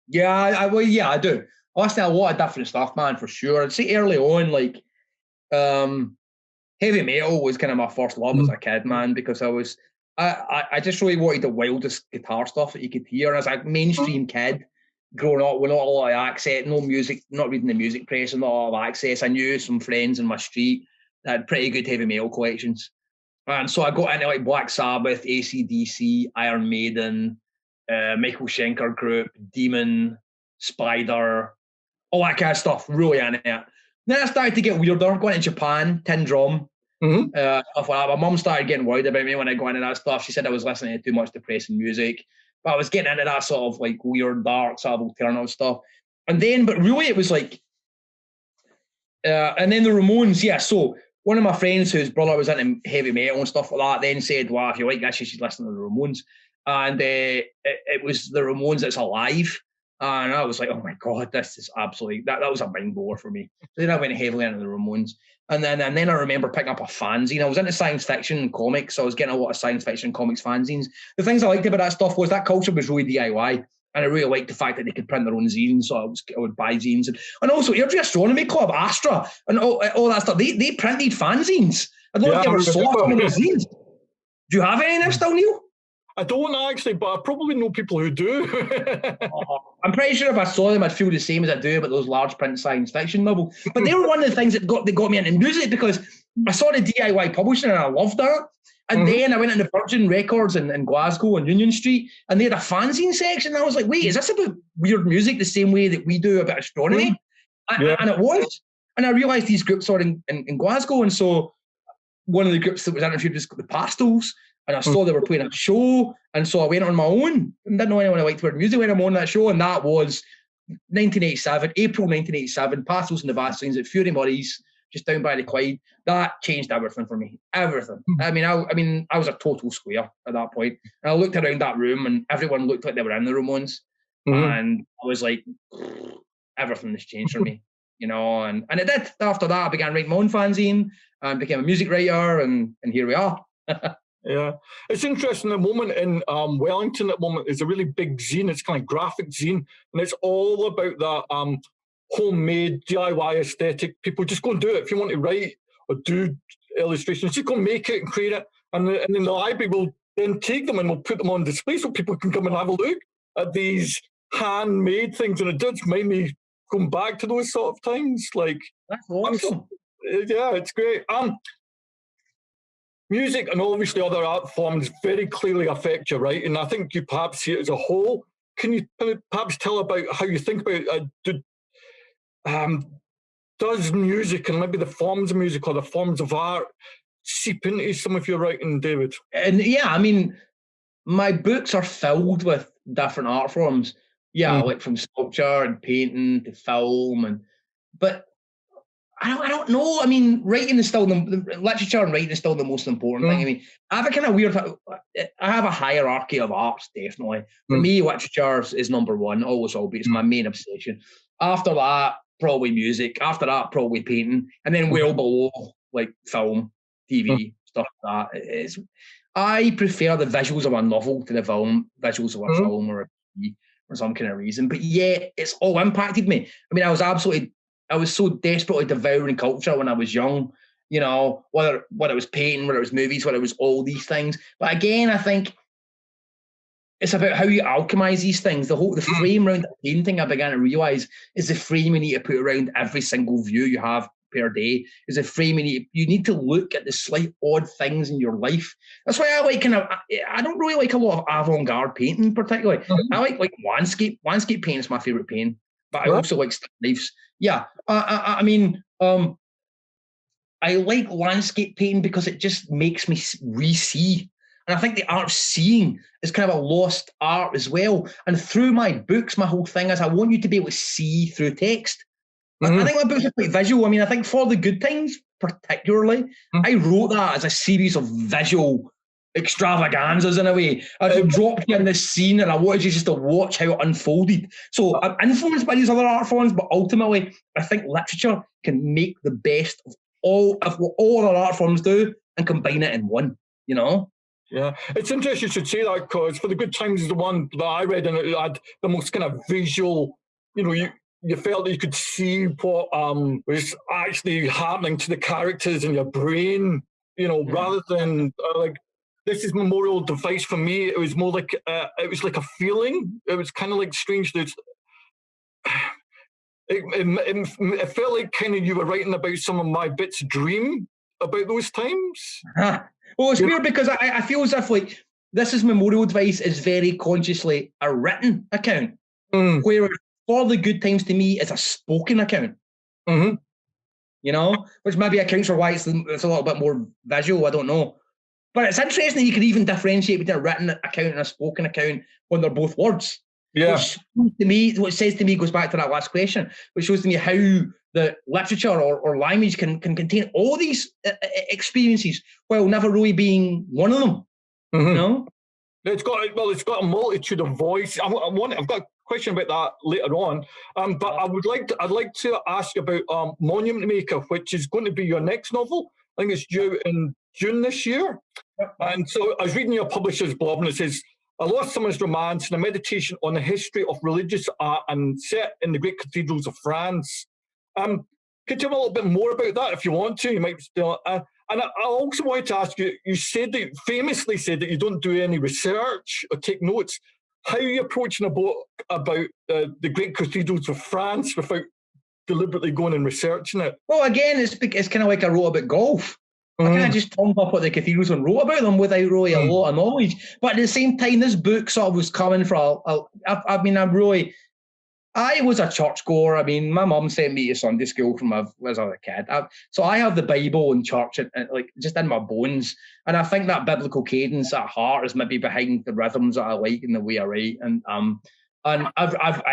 Yeah, I do. I listen to a lot of different stuff, man, for sure. I'd say early on, like, heavy metal was kind of my first love as a kid, man, because I just really wanted the wildest guitar stuff that you could hear. And as a mainstream kid, growing up with not a lot of access, no music, not reading the music press and not a lot of access, I knew some friends in my street that had pretty good heavy metal collections. And so I got into like Black Sabbath, AC/DC, Iron Maiden, Michael Schenker Group, Demon, Spider, all that kind of stuff, really into it. Then I started to get weirder, going to Japan, Tin Drum. Stuff like that. My mum started getting worried about me when I got into that stuff. She said I was listening to too much depressing music. But I was getting into that sort of like weird, dark, sort of alternative stuff. And then, but really it was like, and then the Ramones, yeah. So one of my friends whose brother was into heavy metal and stuff like that then said, well, if you like this, you should listen to the Ramones. And it was the Ramones that's Alive. And I was like, oh my God, this is absolutely, that was a mind blower for me. So then I went heavily into the Ramones. And then I remember picking up a fanzine. I was into science fiction and comics, so I was getting a lot of science fiction comics fanzines. The things I liked about that stuff was that culture was really DIY. And I really liked the fact that they could print their own zines, so I would buy zines. And also, Airdrie Astronomy Club, Astra, and all that stuff, they printed fanzines. I don't know if you ever saw some of those zines. Do you have any now still, Neil? I don't actually, but I probably know people who do. I'm pretty sure if I saw them, I'd feel the same as I do about those large print science fiction novels. But they were one of the things that got me into music, because I saw the DIY publishing and I loved that. And then I went into Virgin Records in Glasgow on Union Street, and they had a fanzine section. And I was like, wait, is this about weird music the same way that we do about astronomy? And it was. And I realised these groups are in Glasgow. And so one of the groups that was interviewed was the Pastels. And I saw they were playing a show, and so I went on my own and didn't know anyone who liked weird music when I'm on that show, and that was 1987, April 1987, Pastels and the Vaseines at Fury Murray's, just down by the Clyde. That changed everything for me, everything. I mean, I was a total square at that point. And I looked around that room, and everyone looked like they were in the room once, and I was like, everything has changed for me, you know. And it did. After that, I began writing my own fanzine and became a music writer, and here we are. Yeah, it's interesting. The moment in Wellington at the moment is a really big zine. It's kind of graphic zine, and it's all about that homemade DIY aesthetic. People just go and do it. If you want to write or do illustrations, just go and make it and create it. And then the library will then take them and we'll put them on display so people can come and have a look at these handmade things. And it does make me come back to those sort of times. Like, that's awesome. Yeah, it's great. Music and obviously other art forms very clearly affect you, right? And I think you perhaps see it as a whole. Can you perhaps tell about how you think about does music and maybe the forms of music or the forms of art seep into some of your writing, David? And yeah, I mean, my books are filled with different art forms. Yeah, like from sculpture and painting to film, but I don't know. I mean, writing is still literature and writing is still the most important thing. I mean, I have a kind of weird. I have a hierarchy of arts, definitely. For me, literature is number one. Always will be. It's my main obsession. After that, probably music. After that, probably painting, and then well below, like film, TV, stuff like that. I prefer the visuals of a novel to the visuals of a film or a TV for some kind of reason. But yeah, it's all impacted me. I mean, I was so desperately devouring culture when I was young, you know, whether it was painting, whether it was movies, whether it was all these things. But again, I think it's about how you alchemize these things. The frame around the painting, I began to realise, is the frame you need to put around every single view you have per day. Is a frame you need to look at the slight odd things in your life. That's why I like I don't really like a lot of avant-garde painting particularly. I like landscape. Landscape painting is my favourite painting. But I also like knives. Yeah, I mean, I like landscape painting because it just makes me re-see. And I think the art of seeing is kind of a lost art as well. And through my books, my whole thing is I want you to be able to see through text. I think my books are quite visual. I mean, I think For the Good Times, particularly, I wrote that as a series of visual extravaganzas in a way. I dropped you in this scene and I wanted you just to watch how it unfolded. So I'm influenced by these other art forms, but ultimately I think literature can make the best of what all other art forms do and combine it in one, you know? Yeah, it's interesting you should say that, because For the Good Times is the one that I read, and it had the most kind of visual, you know, you felt that you could see what was actually happening to the characters in your brain, you know, rather than like, this is memorial device for me. It was more like it was like a feeling. It was kind of like strange that it felt like kind of you were writing about some of my bits of dream about those times. Well, it's weird because I feel as if like this is memorial device is very consciously a written account, whereas For the Good Times to me is a spoken account. You know, which maybe accounts for why it's a little bit more visual. I don't know. But it's interesting that you can even differentiate between a written account and a spoken account when they're both words. Yeah. What says to me goes back to that last question, which shows to me how the literature or language can contain all these experiences while never really being one of them. You know? It's got a multitude of voice. I've got a question about that later on. But I'd like to ask you about Monument Maker, which is going to be your next novel. I think it's due in June this year. And so I was reading your publisher's blog, and it says, A Lost Summer's Romance, and a meditation on the history of religious art and set in the great cathedrals of France. Could you tell me a little bit more about that if you want to? You might still. And I also wanted to ask you, you famously said that you don't do any research or take notes. How are you approaching a book about the great cathedrals of France without deliberately going and researching it? Well, again, it's kind of like I wrote about golf. I kind of just turned up at the cathedrals and wrote about them without really a lot of knowledge. But at the same time, this book sort of was coming from, I was a churchgoer. I mean, my mum sent me to Sunday school from as I was a kid. So I have the Bible and church like just in my bones. And I think that biblical cadence at heart is maybe behind the rhythms that I like and the way I write. And I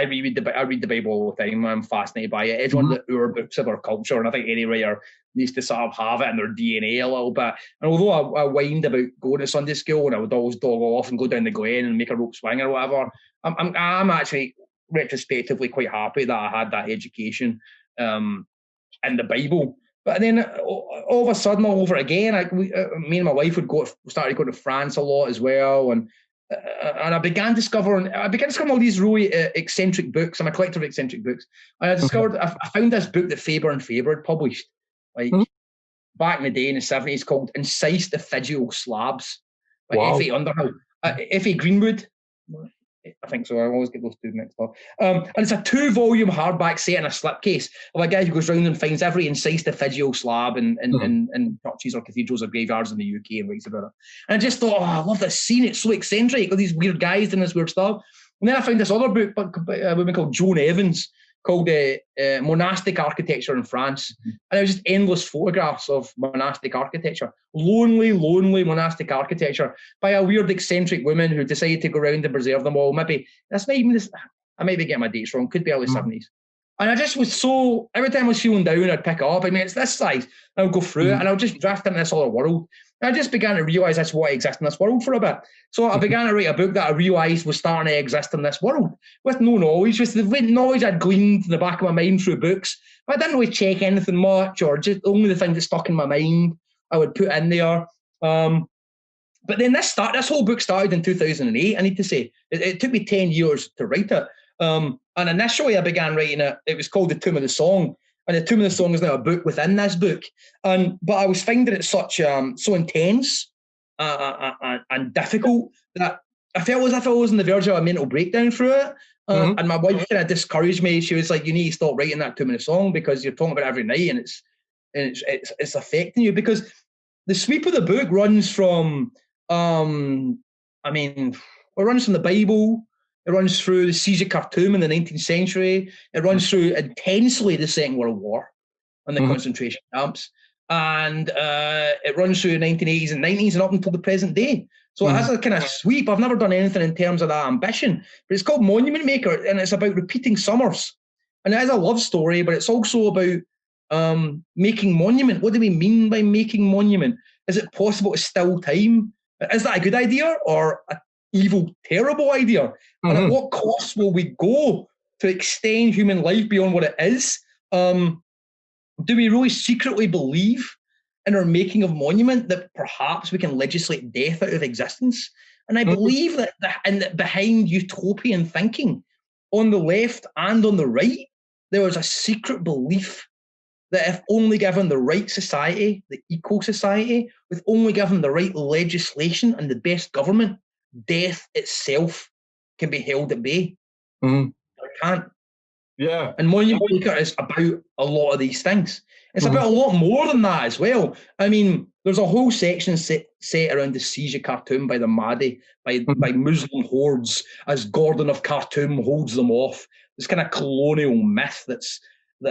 read the Bible all the time. I'm fascinated by it. It's one of the books of our culture, and I think any writer needs to sort of have it in their DNA a little bit. And although I whined about going to Sunday school and I would always dog off and go down the glen and make a rope swing or whatever, I'm actually retrospectively quite happy that I had that education in the Bible. But then all of a sudden, all over again, me and my wife started going to France a lot as well, and I began discovering all these really eccentric books. I'm a collector of eccentric books. And I found this book that Faber and Faber had published, back in the day in the 70s, called Incised Ephegeal Slabs by F.A. Underhill. F.A. Greenwood, I think so. I always get those two mixed up. And it's a 2-volume hardback set in a slipcase of a guy who goes round and finds every incised ephegeal slab in churches or cathedrals or graveyards in the UK and writes about it. And I just thought, I love this scene. It's so eccentric. All these weird guys doing this weird stuff. And then I found this other book by a woman called Joan Evans called Monastic Architecture in France. And it was just endless photographs of monastic architecture. Lonely monastic architecture by a weird eccentric woman who decided to go around and preserve them all. Maybe that's not even this. I might be getting my dates wrong. Could be early 70s. And I just was so, every time I was feeling down, I'd pick it up. I mean, it's this size. I would go through it and I would just drift into this other world. And I just began to realise that's what exists in this world for a bit. So I began to write a book that I realised was starting to exist in this world with no knowledge, with the knowledge I'd gleaned in the back of my mind through books. I didn't really check anything much, or just only the things that stuck in my mind I would put in there. But then this whole book started in 2008, I need to say. It took me 10 years to write it. And initially I began writing it. It was called The Tomb of the Song. And The Tomb of the Song is now a book within this book. But I was finding it so intense and difficult that I felt as if I was on the verge of a mental breakdown through it. And my wife kind of discouraged me. She was like, you need to stop writing that 2 minute song because you're talking about it every night and it's affecting you. Because the sweep of the book runs from, it runs from the Bible. It runs through the siege of Khartoum in the 19th century. It runs through intensely the Second World War and the concentration camps. And it runs through the 1980s and 90s and up until the present day. So it has a kind of sweep. I've never done anything in terms of that ambition, but it's called Monument Maker, and it's about repeating summers. And it is a love story, but it's also about making monument. What do we mean by making monument? Is it possible to still time? Is that a good idea or an evil, terrible idea? And at what cost will we go to extend human life beyond what it is? Do we really secretly believe in our making of monument that perhaps we can legislate death out of existence? And I believe that behind utopian thinking on the left and on the right, there was a secret belief that if only given the right society, the equal society, with only given the right legislation and the best government, death itself can be held at bay. It can't. Yeah. And Monument Maker is about a lot of these things. It's about a lot more than that as well. I mean, there's a whole section set around the siege of Khartoum by the Mahdi, by Muslim hordes, as Gordon of Khartoum holds them off. This kind of colonial myth that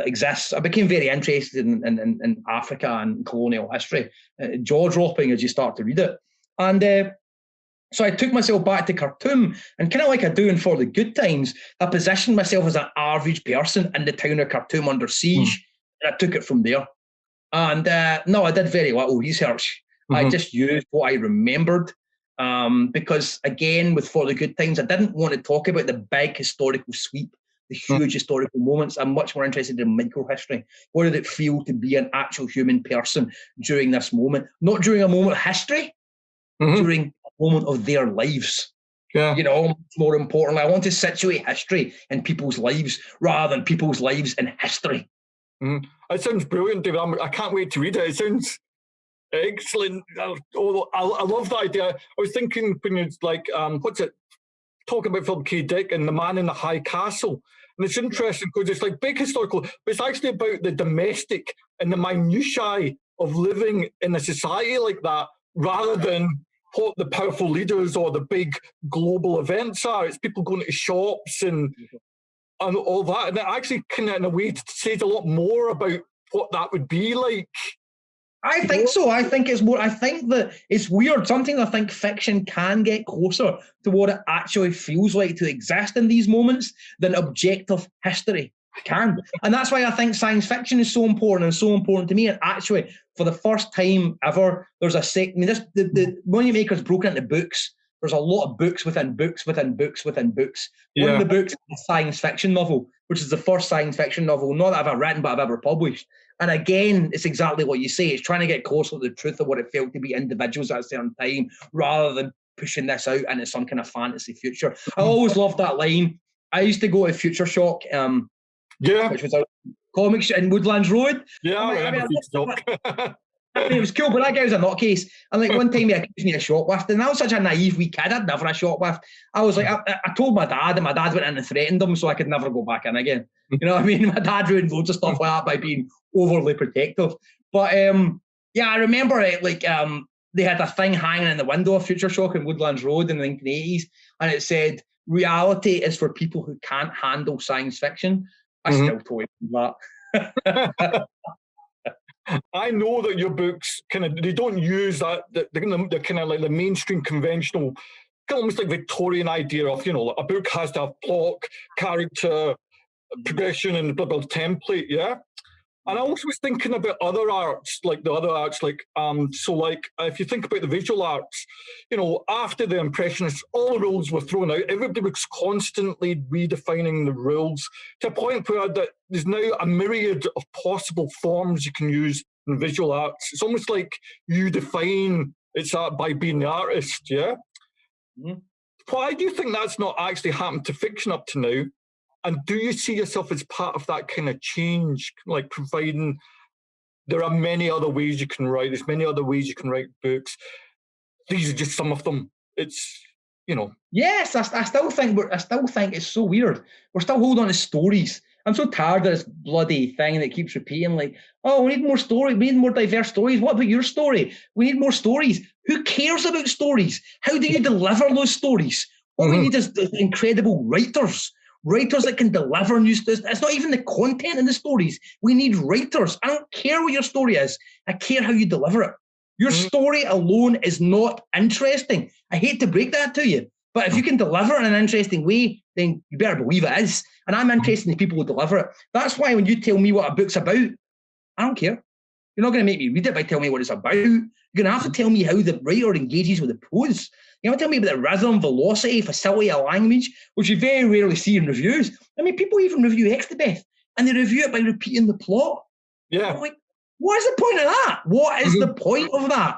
exists. I became very interested in Africa and colonial history, jaw-dropping as you start to read it. And so I took myself back to Khartoum, and kind of like I do in For the Good Times, I positioned myself as an average person in the town of Khartoum under siege, and I took it from there. And no, I did very little research. I just used what I remembered, because again, with For the Good Times, I didn't want to talk about the big historical sweep, the huge historical moments. I'm much more interested in microhistory. What did it feel to be an actual human person during this moment? Not during a moment of history, during a moment of their lives. Yeah. You know, more importantly, I want to situate history in people's lives rather than people's lives in history. It sounds brilliant, David. I can't wait to read it. It sounds excellent. I love that idea. I was thinking when it's like, what's it? Talking about Philip K. Dick and The Man in the High Castle. And it's interesting because it's like big historical, but it's actually about the domestic and the minutiae of living in a society like that, rather than what the powerful leaders or the big global events are. It's people going to shops and all that. And it actually kind of, in a way, says a lot more about what that would be like. I think so. I think that it's weird. Sometimes I think fiction can get closer to what it actually feels like to exist in these moments than objective history can. And that's why I think science fiction is so important and so important to me. And actually, for the first time ever, there's the Moneymaker's broken into books. There's a lot of books within books within books within books. Yeah. One of the books is a science fiction novel, which is the first science fiction novel, not that I've ever written, but I've ever published. And again, it's exactly what you say. It's trying to get closer to the truth of what it felt to be individuals at a certain time, rather than pushing this out into some kind of fantasy future. I always loved that line. I used to go to Future Shock, which was a comic in Woodlands Road. Yeah, I remember Future Shock. It was cool, but that guy was a nutcase. And like one time he accused me of shoplifting, and I was such a naive wee kid, I'd never have shoplift. I was like, I told my dad, and my dad went in and threatened him so I could never go back in again. You know what I mean? My dad ruined loads of stuff like that by being overly protective. But yeah, I remember it, like they had a thing hanging in the window of Future Shock in Woodlands Road in the 1980s, and it said, reality is for people who can't handle science fiction. I still totally do that. I know that your books they don't use that, the kind of like the mainstream conventional, almost like Victorian idea of, a book has to have plot, character, progression, and blah, blah, template, yeah? And I also was thinking about other arts, so like if you think about the visual arts, after the Impressionists, all the rules were thrown out. Everybody was constantly redefining the rules to a point where there's now a myriad of possible forms you can use in visual arts. It's almost like you define its art by being the artist, yeah? Mm-hmm. Why do you think that's not actually happened to fiction up to now? And do you see yourself as part of that kind of change, like providing there are many other ways you can write, there's many other ways you can write books. These are just some of them. It's, Yes, I still think it's so weird. We're still holding on to stories. I'm so tired of this bloody thing that keeps repeating, like, oh, we need more stories, we need more diverse stories. What about your story? We need more stories. Who cares about stories? How do you deliver those stories? What we need is incredible writers that can deliver new stories. It's not even the content in the stories. We need writers. I don't care what your story is. I care how you deliver it. Your story alone is not interesting. I hate to break that to you, but if you can deliver it in an interesting way, then you better believe it is. And I'm interested in people who deliver it. That's why when you tell me what a book's about, I don't care. You're not going to make me read it by telling me what it's about. You're going to have to tell me how the writer engages with the prose. You know, tell me about the rhythm, velocity, facility of language, which you very rarely see in reviews. I mean, people even review Exthabeth, and they review it by repeating the plot. Yeah. I'm like, what is the point of that? What is the point of that?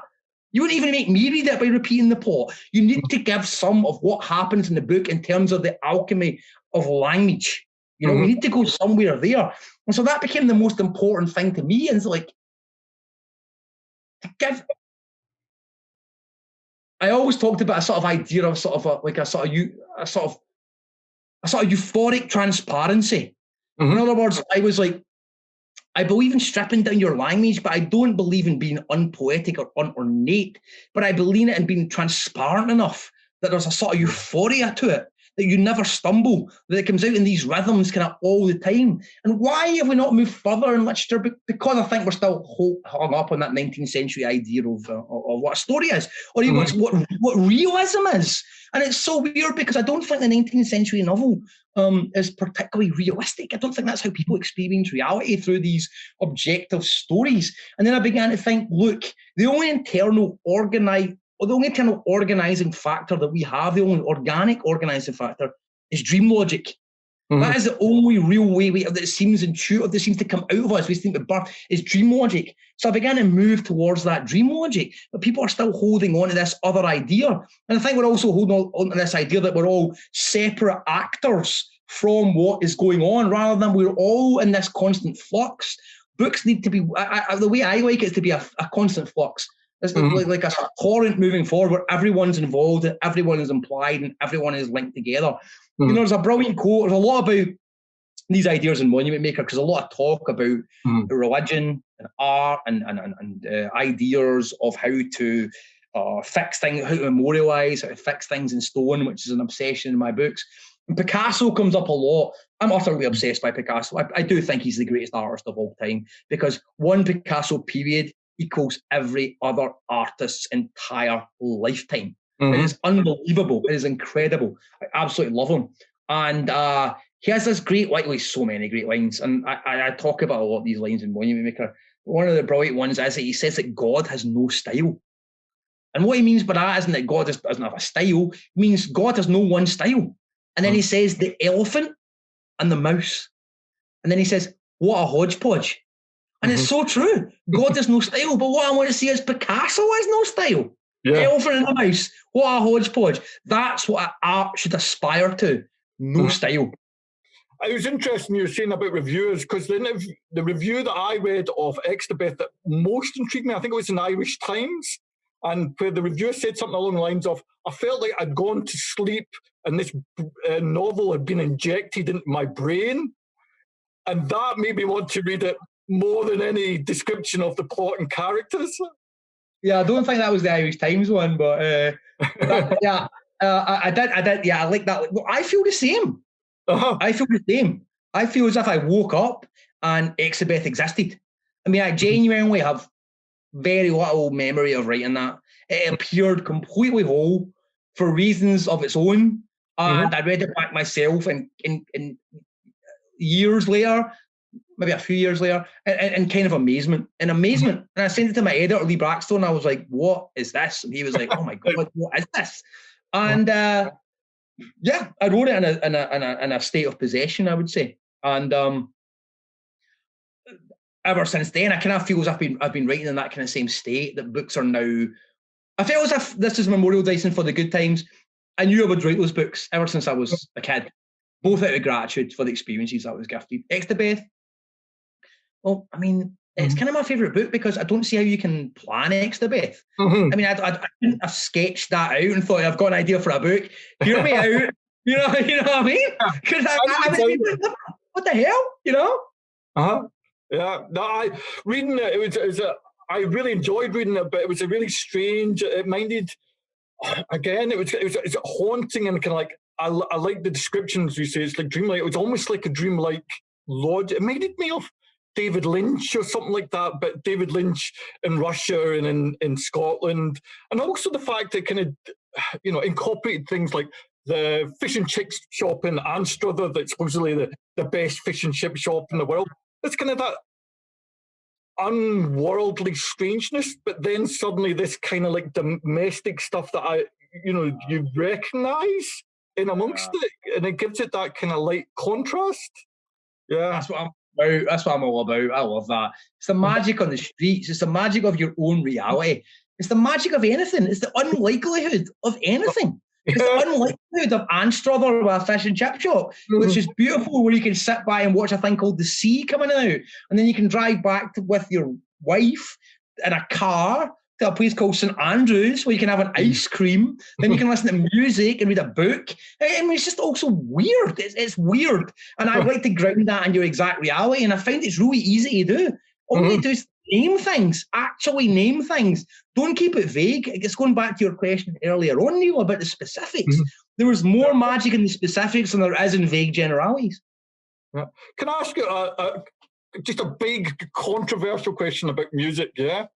You wouldn't even make me read it by repeating the plot. You need to give some of what happens in the book in terms of the alchemy of language. We need to go somewhere there. And so that became the most important thing to me. And it's like, I always talked about a sort of idea of a sort of euphoric transparency. In other words, I was like, I believe in stripping down your language, but I don't believe in being unpoetic or unornate. But I believe in being transparent enough that there's a sort of euphoria to it, that you never stumble, that it comes out in these rhythms kind of all the time. And why have we not moved further in literature? Because I think we're still hung up on that 19th century idea of what a story is, or even what realism is. And it's so weird because I don't think the 19th century novel is particularly realistic. I don't think that's how people experience reality, through these objective stories. And then I began to think, look, the only internal organizing factor that we have, the only organic organizing factor, is dream logic. That is the only real way that seems intuitive, that seems to come out of us. We think that birth is dream logic. So I began to move towards that dream logic, but people are still holding on to this other idea. And I think we're also holding on to this idea that we're all separate actors from what is going on, rather than we're all in this constant flux. Books need to be, the way I like it is to be a constant flux. It's like a torrent moving forward where everyone's involved, and everyone is implied, and everyone is linked together. You know, there's a brilliant quote. There's a lot about these ideas in Monument Maker, because a lot of talk about religion and art and ideas of how to fix things, how to memorialize, how to fix things in stone, which is an obsession in my books. And Picasso comes up a lot. I'm utterly obsessed by Picasso. I do think he's the greatest artist of all time, because one Picasso period equals every other artist's entire lifetime. It is unbelievable. It is incredible. I absolutely love him. And he has this great line, so many great lines. And I talk about a lot of these lines in Monument Maker. One of the brilliant ones is that he says that God has no style. And what he means by that isn't that God doesn't have a style. It means God has no one style. And then he says the elephant and the mouse. And then he says, what a hodgepodge. And it's so true. God has no style. But what I want to see is Picasso has no style. Yeah. Elephant and a mouse. What a hodgepodge. That's what art should aspire to. No style. It was interesting you were saying about reviewers, because the review that I read of Extabeth that most intrigued me, I think it was in Irish Times, and where the reviewer said something along the lines of, I felt like I'd gone to sleep and this novel had been injected into my brain. And that made me want to read it more than any description of the plot and characters. Yeah, I don't think that was the Irish Times one, but I did. Yeah, I like that. I feel the same. I feel the same. I feel as if I woke up and Exabeth existed. I mean, I genuinely have very little memory of writing that. It appeared completely whole for reasons of its own, and I read it back myself in years later, maybe a few years later, and kind of amazement. And I sent it to my editor, Lee Braxton, and I was like, what is this? And he was like, oh my God, what is this? And I wrote it in a state of possession, I would say. And ever since then, I kind of feel as I've been writing in that kind of same state, that books are now, I feel as if this is memorialising for the good times. I knew I would write those books ever since I was a kid, both out of gratitude for the experiences I was gifted. Extabeth, well, I mean, it's kind of my favourite book because I don't see how you can plan Extabeth. I mean, I couldn't have sketched that out and thought, I've got an idea for a book. Hear me out. You know what I mean? Because I was thinking, what the hell? You know? Yeah. No, reading it, I really enjoyed reading it, but it was a really strange. It minded. Again, it was haunting and kind of like I like the descriptions you say. It's like dreamlike. It was almost like a dreamlike lodge. It reminded me of David Lynch or something like that, but David Lynch in Russia and in Scotland, and also the fact that kind of incorporated things like the fish and chip shop in Anstruther, that's supposedly the best fish and chip shop in the world. It's kind of that unworldly strangeness, but then suddenly this kind of like domestic stuff that you recognise in amongst it, and it gives it that kind of light contrast. Yeah, that's what I'm all about. I love that. It's the magic on the streets. It's the magic of your own reality. It's the magic of anything. It's the unlikelihood of anything. It's the unlikelihood of Anstruther with a fish and chip shop, which is beautiful, where you can sit by and watch a thing called the sea coming out, and then you can drive back with your wife in a car to a place called St Andrews, where you can have an ice cream, then you can listen to music and read a book. I mean, it's just also weird. It's weird. And I like to ground that in your exact reality, and I find it's really easy to do. All you do is name things, actually name things. Don't keep it vague. It's going back to your question earlier on, Neil, about the specifics. There was more magic in the specifics than there is in vague generalities. Yeah. Can I ask you just a big controversial question about music, yeah?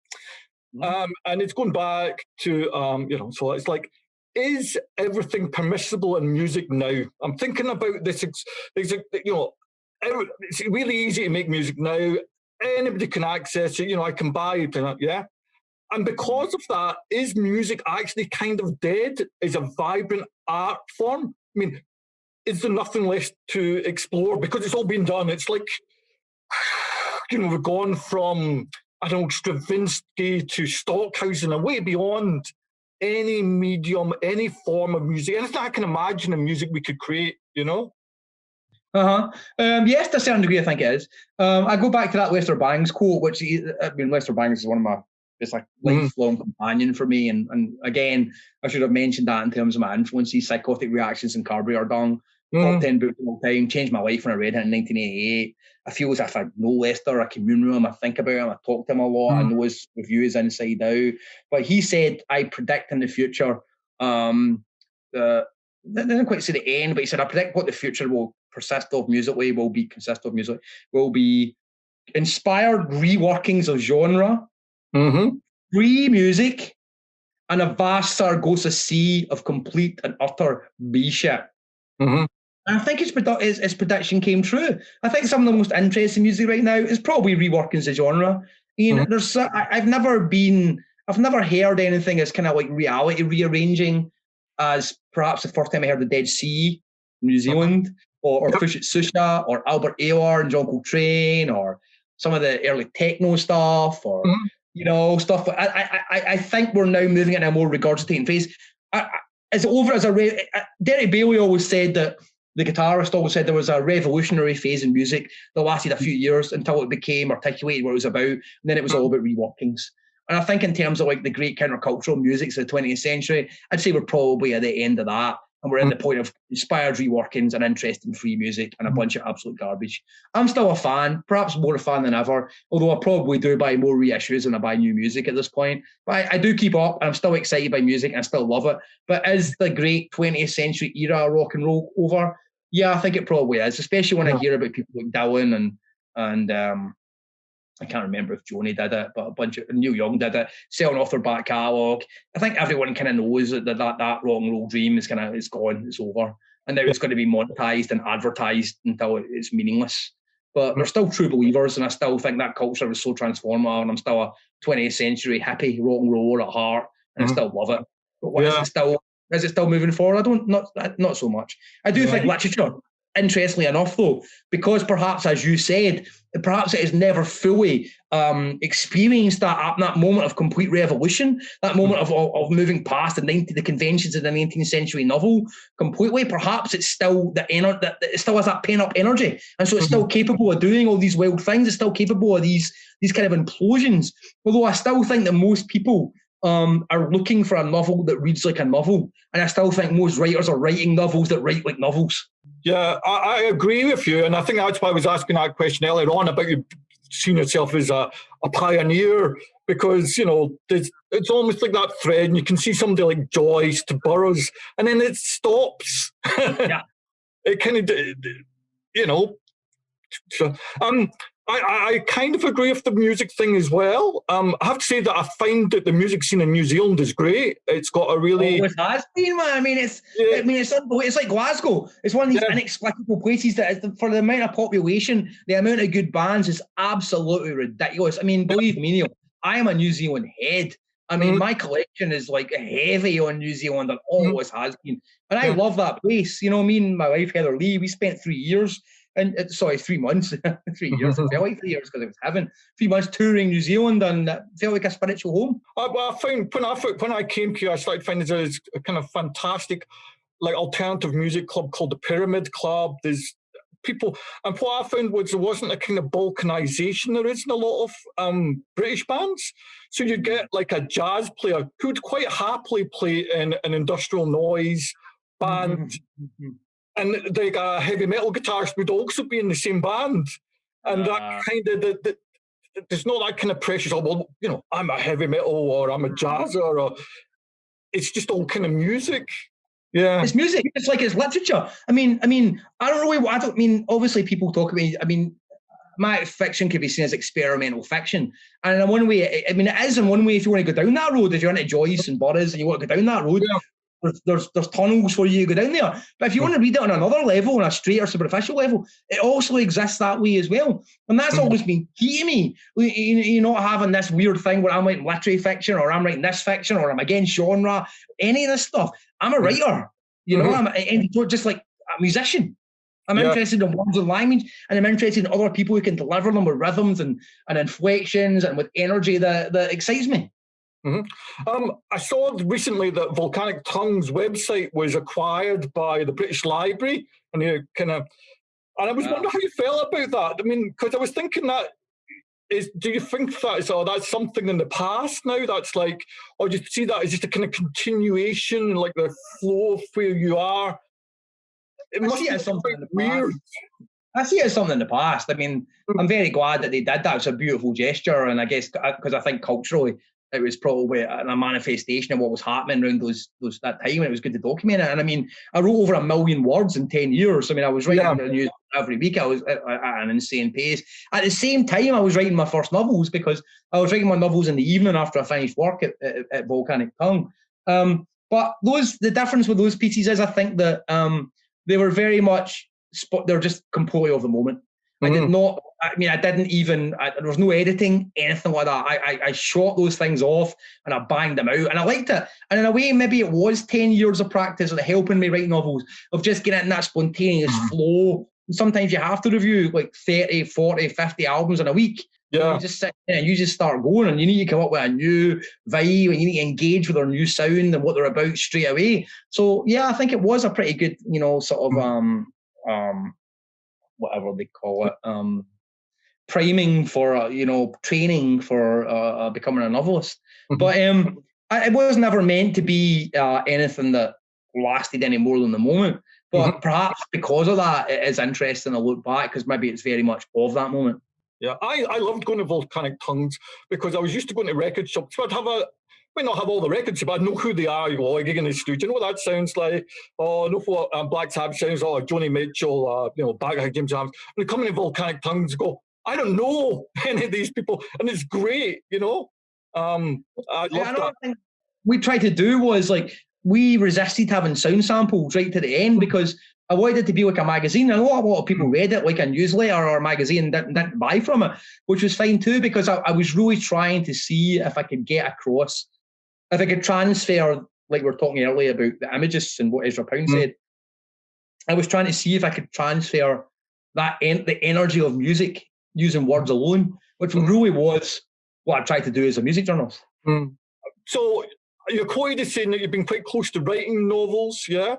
And it's going back to, so it's like, is everything permissible in music now? I'm thinking about this, it's really easy to make music now. Anybody can access it, I can buy it, yeah? And because of that, is music actually kind of dead as a vibrant art form? I mean, is there nothing less to explore? Because it's all been done. It's like, we've gone from, I don't know, Stravinsky to Stockhausen and way beyond any medium, any form of music, anything I can imagine of music we could create, Yes, to a certain degree, I think it is. I go back to that Lester Bangs quote, which, Lester Bangs is one of my, it's like lifelong companion for me. And again, I should have mentioned that in terms of my influences, Psychotic Reactions and Carburetor Dung, top 10 books of all time, changed my life when I read it in 1988. I feel as if I know Lester, I commune with him, I think about him, I talk to him a lot, I know his reviews inside out. But he said, I predict in the future, I didn't quite say the end, but he said, I predict what the future will consist of musically, will be inspired reworkings of genre, free music, and a vast Saragossa sea of complete and utter B-shit. And I think his prediction came true. I think some of the most interesting music right now is probably reworkings of genre. I've never heard anything as kind of like reality rearranging as perhaps the first time I heard the Dead Sea, New Zealand, or Fish at Susha, or Albert Ayler and John Coltrane, or some of the early techno stuff, or stuff. I think we're now moving in a more regurgitating phase. Derek Bailey always said that. The guitarist always said there was a revolutionary phase in music that lasted a few years until it became articulated what it was about, and then it was all about reworkings. And I think in terms of like the great countercultural musics of the 20th century, I'd say we're probably at the end of that, and we're at the point of inspired reworkings and interesting free music and a bunch of absolute garbage. I'm still a fan, perhaps more a fan than ever, although I probably do buy more reissues than I buy new music at this point. But I do keep up, and I'm still excited by music, and I still love it. But is the great 20th century era rock and roll over? Yeah, I think it probably is, especially when I hear about people like Dylan and I can't remember if Joni did it, but a bunch of Neil Young did it, selling off their back catalogue. I think everyone kind of knows that rock and roll dream is gone, it's over, and now it's going to be monetized and advertised until it's meaningless. But they're still true believers, and I still think that culture was so transformative, and I'm still a 20th century hippie rock and roller at heart, and I still love it. But is it still moving forward? Not so much. I do think literature, interestingly enough, though, because perhaps, as you said, perhaps it has never fully experienced that moment of complete revolution, that moment of moving past the conventions of the 19th century novel completely. Perhaps it's still it still has that pent-up energy, and so it's still capable of doing all these wild things. It's still capable of these kind of implosions. Although I still think that most people are looking for a novel that reads like a novel, and I still think most writers are writing novels that write like novels. Yeah, I agree with you, and I think that's why I was asking that question earlier on about you seeing yourself as a pioneer, because it's almost like that thread, and you can see somebody like Joyce to Burroughs, and then it stops. Yeah, it kind of, So, I kind of agree with the music thing as well. I have to say that I find that the music scene in New Zealand is great. It's got a really... It has been, man. I mean, it's like Glasgow. It's one of these inexplicable places that, for the amount of population, the amount of good bands is absolutely ridiculous. I mean, believe me, Neil, I am a New Zealand head. I mean, my collection is like heavy on New Zealand and always has been. And I love that place. Me and my wife, Heather Lee, we spent 3 years... 3 months, 3 years. It felt like 3 years because it was heaven. 3 months touring New Zealand, and it felt like a spiritual home. I found when I came here, I started finding there's a kind of fantastic, like, alternative music club called the Pyramid Club. There's people, and what I found was there wasn't a kind of balkanization there is in a lot of British bands. So you'd get like a jazz player who'd quite happily play in an industrial noise band. And like a heavy metal guitarist would also be in the same band. And that kind of, there's not that kind of pressure. I'm a heavy metal or I'm a jazzer. Or it's just all kind of music. Yeah. It's music. It's like it's literature. I mean, obviously people talk about, my fiction could be seen as experimental fiction. And in one way, it is in one way if you want to go down that road, if you're into Joyce and Burroughs and you want to go down that road, there's tunnels for you to go down there. But if you want to read it on another level, on a straight or superficial level, it also exists that way as well. And that's always been key to me. You're not having this weird thing where I'm writing literary fiction or I'm writing this fiction or I'm against genre, any of this stuff. I'm a writer, I'm just like musician. I'm interested in words and language, and I'm interested in other people who can deliver them with rhythms and inflections and with energy that excites me. I saw recently that Volcanic Tongue's website was acquired by the British Library, and I was wondering how you felt about that. I mean, because I was thinking do you think that's something in the past now? That's like, or do you see that as just a kind of continuation, like the flow of where you are? It must be something weird. I see it as something in the past. I mean, I'm very glad that they did that. It's a beautiful gesture, and I guess because I think culturally it was probably a manifestation of what was happening around that time, and it was good to document it. And I mean, I wrote over 1 million words in 10 years. I mean, I was writing the news every week. I was at an insane pace. At the same time, I was writing my first novels, because I was writing my novels in the evening after I finished work at Volcanic Tongue. But the difference with those pieces is, I think that they were very much, they're just completely of the moment. I didn't even, there was no editing, anything like that. I shot those things off and I banged them out, and I liked it. And in a way, maybe it was 10 years of practice of helping me write novels, of just getting in that spontaneous flow. And sometimes you have to review like 30, 40, 50 albums in a week. You just sit there and you just start going, and you need to come up with a new vibe, and you need to engage with their new sound and what they're about straight away. So yeah, I think it was a pretty good, sort of whatever they call it, priming for training for becoming a novelist. But it was never meant to be anything that lasted any more than the moment. But perhaps because of that, it is interesting to look back, because maybe it's very much of that moment. Yeah, I loved going to Volcanic Tongues, because I was used to going to record shops. So might not have all the records, but I know who they are. You go, gigging in the studio. You know what that sounds like? Oh, I know what Black Sabbath sounds like. Joni Mitchell, Back James Arms. And they come in Volcanic Tongues, go, I don't know any of these people, and it's great. I love that. Thing we tried to do was, like, we resisted having sound samples right to the end, because I wanted it to be like a magazine. I know a lot of people read it like a newsletter or a magazine, didn't buy from it, which was fine too, because I was really trying to see if I could get across, if I could transfer, like we were talking earlier about the images and what Ezra Pound said. I was trying to see if I could transfer the energy of music using words alone, which really was what I tried to do as a music journalist. So you're quoted as saying that you've been quite close to writing novels, yeah?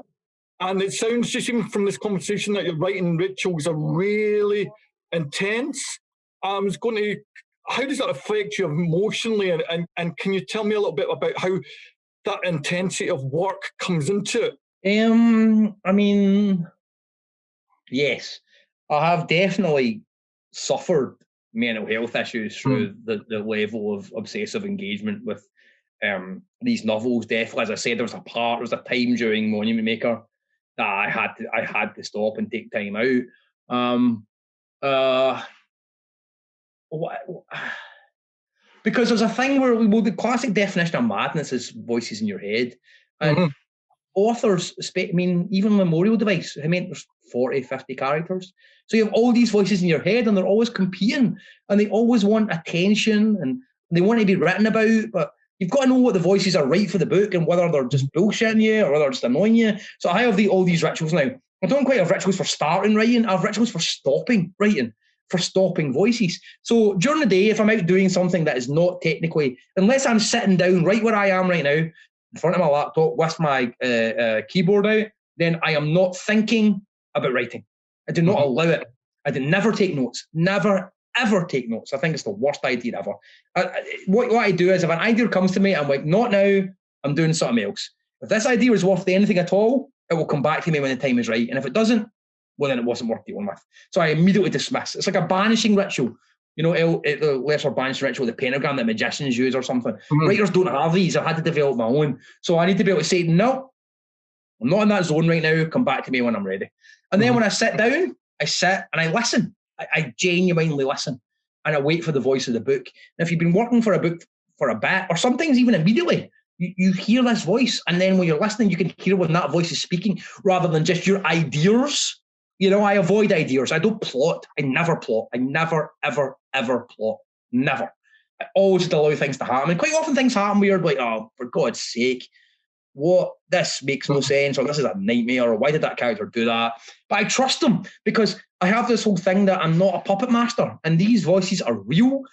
And it sounds, just even from this conversation, that your writing rituals are really intense. How does that affect you emotionally? And can you tell me a little bit about how that intensity of work comes into it? I mean, yes, I have definitely suffered mental health issues through the level of obsessive engagement with these novels. Definitely, as I said, there was a time during Monument Maker that I had to stop and take time out. Because there's a thing where the classic definition of madness is voices in your head, and authors, even Memorial Device, there's 40, 50 characters. So you have all these voices in your head, and they're always competing, and they always want attention, and they want to be written about, but you've got to know what the voices are right for the book, and whether they're just bullshitting you or whether they're just annoying you. So I have all these rituals now. I don't quite have rituals for starting writing. I have rituals for stopping writing, for stopping voices. So during the day, if I'm out doing something that is not technically, unless I'm sitting down right where I am right now, in front of my laptop with my keyboard out, then I am not thinking about writing. I do not allow it. I never take notes. Never, ever take notes. I think it's the worst idea ever. What I do is, if an idea comes to me, I'm like, not now, I'm doing something else. If this idea is worth anything at all, it will come back to me when the time is right. And if it doesn't, well, then it wasn't worth dealing with. So I immediately dismiss. It's like a banishing ritual. The lesser banishing ritual, the pentagram that magicians use or something. Writers don't have these. I've had to develop my own. So I need to be able to say, no, I'm not in that zone right now. Come back to me when I'm ready. And then when I sit down, I sit and I listen. I genuinely listen, and I wait for the voice of the book. And if you've been working for a book for a bit, or sometimes even immediately, you hear this voice, and then when you're listening, you can hear when that voice is speaking, rather than just your ideas. I avoid ideas. I don't plot. I never plot. I never, ever, ever plot. Never. I always allow things to happen. And quite often things happen where you're like, oh, for God's sake. what, this makes no sense, or this is a nightmare, or why did that character do that? But I trust them because I have this whole thing that I'm not a puppet master, and these voices are real,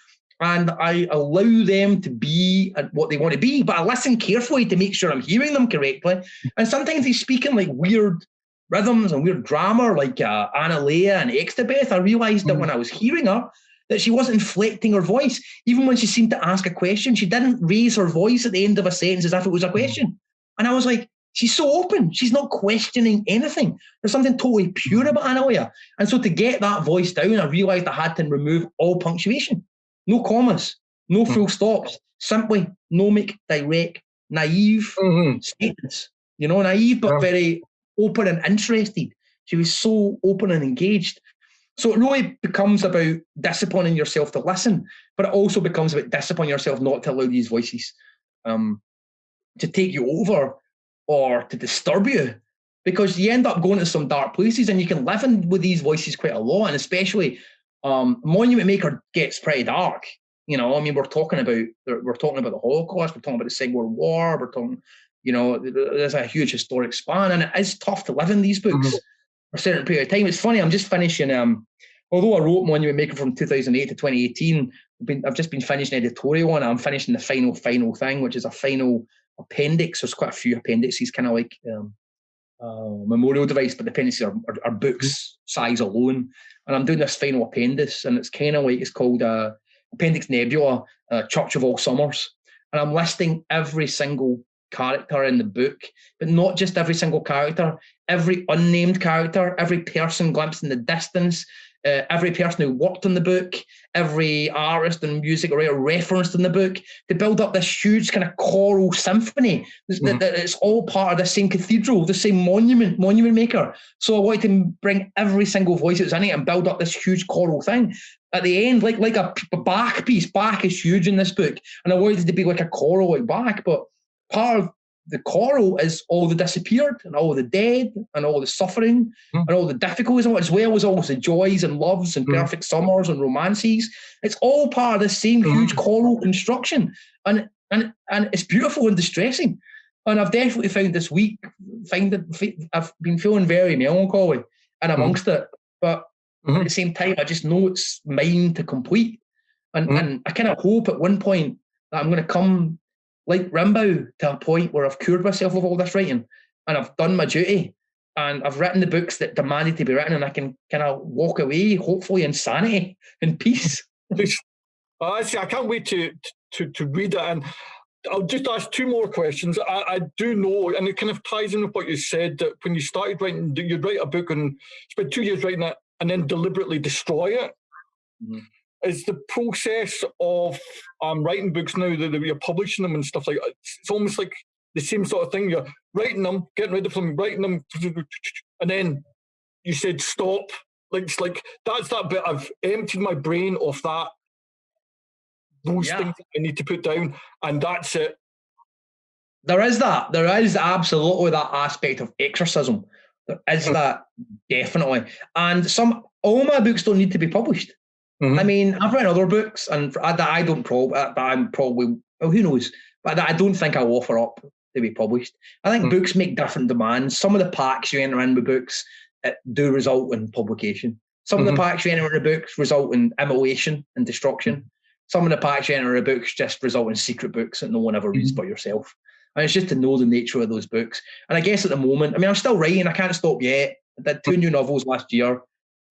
and I allow them to be what they want to be, but I listen carefully to make sure I'm hearing them correctly. And sometimes they speak in like weird rhythms and weird grammar, like Anna Leah and Extabeth. I realised that when I was hearing her, that she wasn't inflecting her voice. Even when she seemed to ask a question, she didn't raise her voice at the end of a sentence as if it was a question. And I was like, she's so open. She's not questioning anything. There's something totally pure about Anna Leah. And so to get that voice down, I realised I had to remove all punctuation. No commas, no full stops, simply gnomic, direct, naive statements. Naive but very open and interested. She was so open and engaged. So it really becomes about disciplining yourself to listen, but it also becomes about disciplining yourself not to allow these voices to take you over or to disturb you, because you end up going to some dark places, and you can live in with these voices quite a lot, and especially Monument Maker gets pretty dark. We're talking about the Holocaust, we're talking about the Second World War, we're talking, there's a huge historic span, and it is tough to live in these books for a certain period of time. It's funny, I'm just finishing, although I wrote Monument Maker from 2008 to 2018, I've just been finishing editorial on it. I'm finishing the final thing, which is a final appendix. There's quite a few appendices, kind of like memorial device, but the appendices are books size alone. And I'm doing this final appendix, and it's kind of like, it's called Appendix Nebula, Church of All Summers. And I'm listing every single character in the book, but not just every single character, every unnamed character, every person glimpsed in the distance, every person who worked on the book, every artist and music writer referenced in the book, to build up this huge kind of choral symphony. It's all part of the same cathedral, the same monument maker. So I wanted to bring every single voice that was in it and build up this huge choral thing. At the end, like a Bach piece. Bach is huge in this book, and I wanted it to be like a choral like Bach, but part of the choral is all the disappeared and all the dead and all the suffering and all the difficulties, as well as all the joys and loves and perfect summers and romances. It's all part of the same huge choral construction, and it's beautiful and distressing. And I've definitely found this week, I've been feeling very melancholy and amongst it, but at the same time, I just know it's mine to complete. And I kind of hope at one point that I'm going to come like Rimbaud to a point where I've cured myself of all this writing, and I've done my duty, and I've written the books that demanded to be written, and I can kind of walk away, hopefully in sanity and peace. I can't wait to read it. And I'll just ask two more questions. I do know, and it kind of ties in with what you said, that when you started writing, you'd write a book and spend 2 years writing it and then deliberately destroy it. Is the process of writing books now that you're publishing them and stuff like that, it's almost like the same sort of thing. You're writing them, getting rid of them, writing them, and then you said stop. It's like that's that bit. I've emptied my brain of those things that I need to put down, and that's it. There is that. There is absolutely that aspect of exorcism. There is that, definitely. And all my books don't need to be published. I mean, I've written other books, and that I don't probably, well, who knows, but that I don't think I'll offer up to be published. I think books make different demands. Some of the packs you enter in with books do result in publication. Some of the packs you enter in the books result in immolation and destruction. Some of the packs you enter in the books just result in secret books that no one ever reads but yourself. And it's just to know the nature of those books. And I guess at the moment, I mean, I'm still writing. I can't stop yet. I did 2 new novels last year.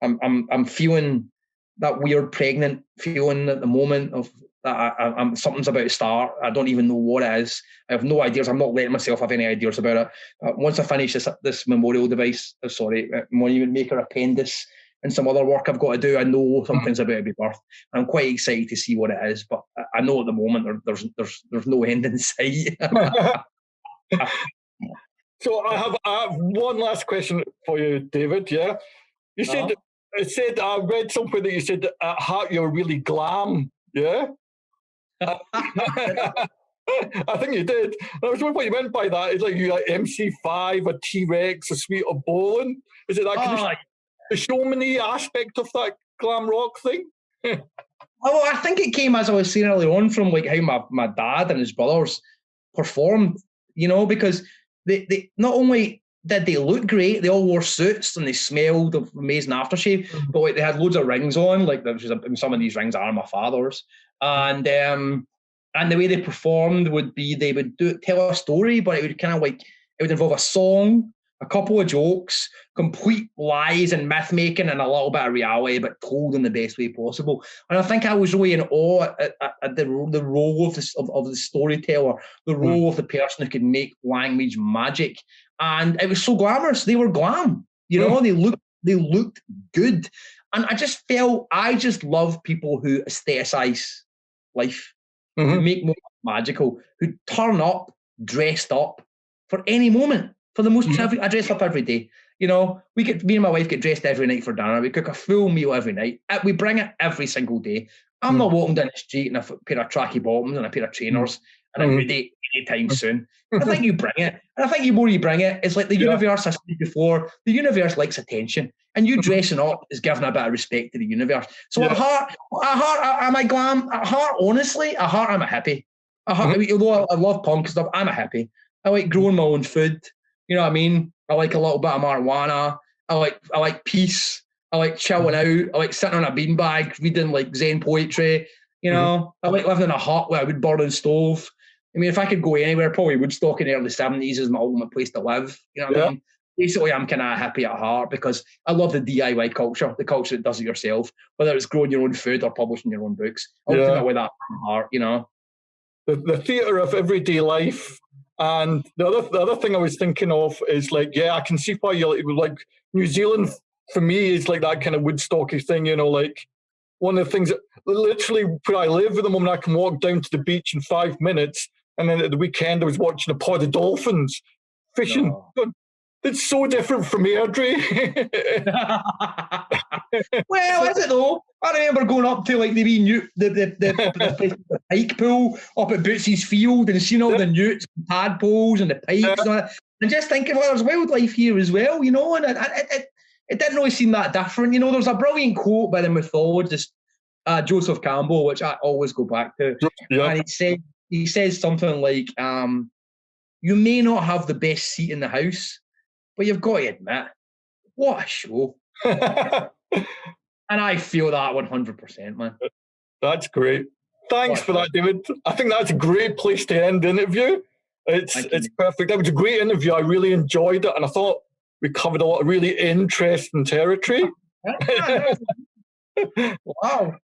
I'm feeling that weird pregnant feeling at the moment of that I'm something's about to start. I don't even know what it is. I have no ideas. I'm not letting myself have any ideas about it. Once I finish this memorial device, Monument Maker appendix and some other work I've got to do, I know something's about to be birthed. I'm quite excited to see what it is, but I know at the moment there's no end in sight. So I have one last question for you, David. Yeah, you said. It said, I read something that you said at heart you're really glam, yeah? I think you did. I was wondering what you meant by that. It's like you got MC5, a T-Rex, a suite of bowling. Is it that kind of the showman-y aspect of that glam rock thing? I think it came, as I was saying earlier on, from like how my dad and his brothers performed, because they not only did they look great, they all wore suits and they smelled of amazing aftershave, but like they had loads of rings on, like some of these rings are my father's, and the way they performed would be they would tell a story, but it would kind of like it would involve a song, a couple of jokes, complete lies and myth making, and a little bit of reality, but told in the best way possible. And I think I was really in awe at the role of the storyteller, the role of the person who could make language magic. And it was so glamorous. They were glam, you know. They looked good, and I just love people who aestheticize life, who make moments magical, who turn up dressed up for any moment. For the most trivial, I dress up every day. You know, me and my wife get dressed every night for dinner. We cook a full meal every night. We bring it every single day. I'm not walking down the street in a pair of tracky bottoms and a pair of trainers and a hoodie anytime soon. I think you bring it. And I think the more you bring it, it's like the universe, I said before, the universe likes attention. And you dressing up is giving a bit of respect to the universe. So at heart, am I glam? At heart, honestly, I'm a hippie. Although I love punk and stuff, I'm a hippie. I like growing my own food. You know what I mean? I like a little bit of marijuana. I like peace. I like chilling out. I like sitting on a beanbag reading like Zen poetry. You know, I like living in a hut with a wood burning stove. I mean, if I could go anywhere, probably Woodstock in the early 70s is my ultimate place to live. You know what I mean? Basically, I'm kind of happy at heart because I love the DIY culture, the culture that does it yourself, whether it's growing your own food or publishing your own books. Ultimately, that's my heart, you know. The theatre of everyday life. And the other thing I was thinking of is like, I can see why you like New Zealand for me is like that kind of Woodstocky thing, you know, like one of the things that literally where I live at the moment, I can walk down to the beach in 5 minutes. And then at the weekend, I was watching a pod of dolphins fishing. No. It's so different from Airdrie. Well, is it though? I remember going up to like the pike pool up at Bootsy's Field and seeing all the newts and tadpoles and the pikes and all that, and just thinking, well, there's wildlife here as well, you know. And it didn't really seem that different, you know. There's a brilliant quote by the mythologist Joseph Campbell, which I always go back to, and he says something like, "You may not have the best seat in the house, but you've got to admit, what a show." And I feel that 100%, man. That's great. Thanks for that, David. I think that's a great place to end the interview. It's perfect. That was a great interview. I really enjoyed it, and I thought we covered a lot of really interesting territory. Wow.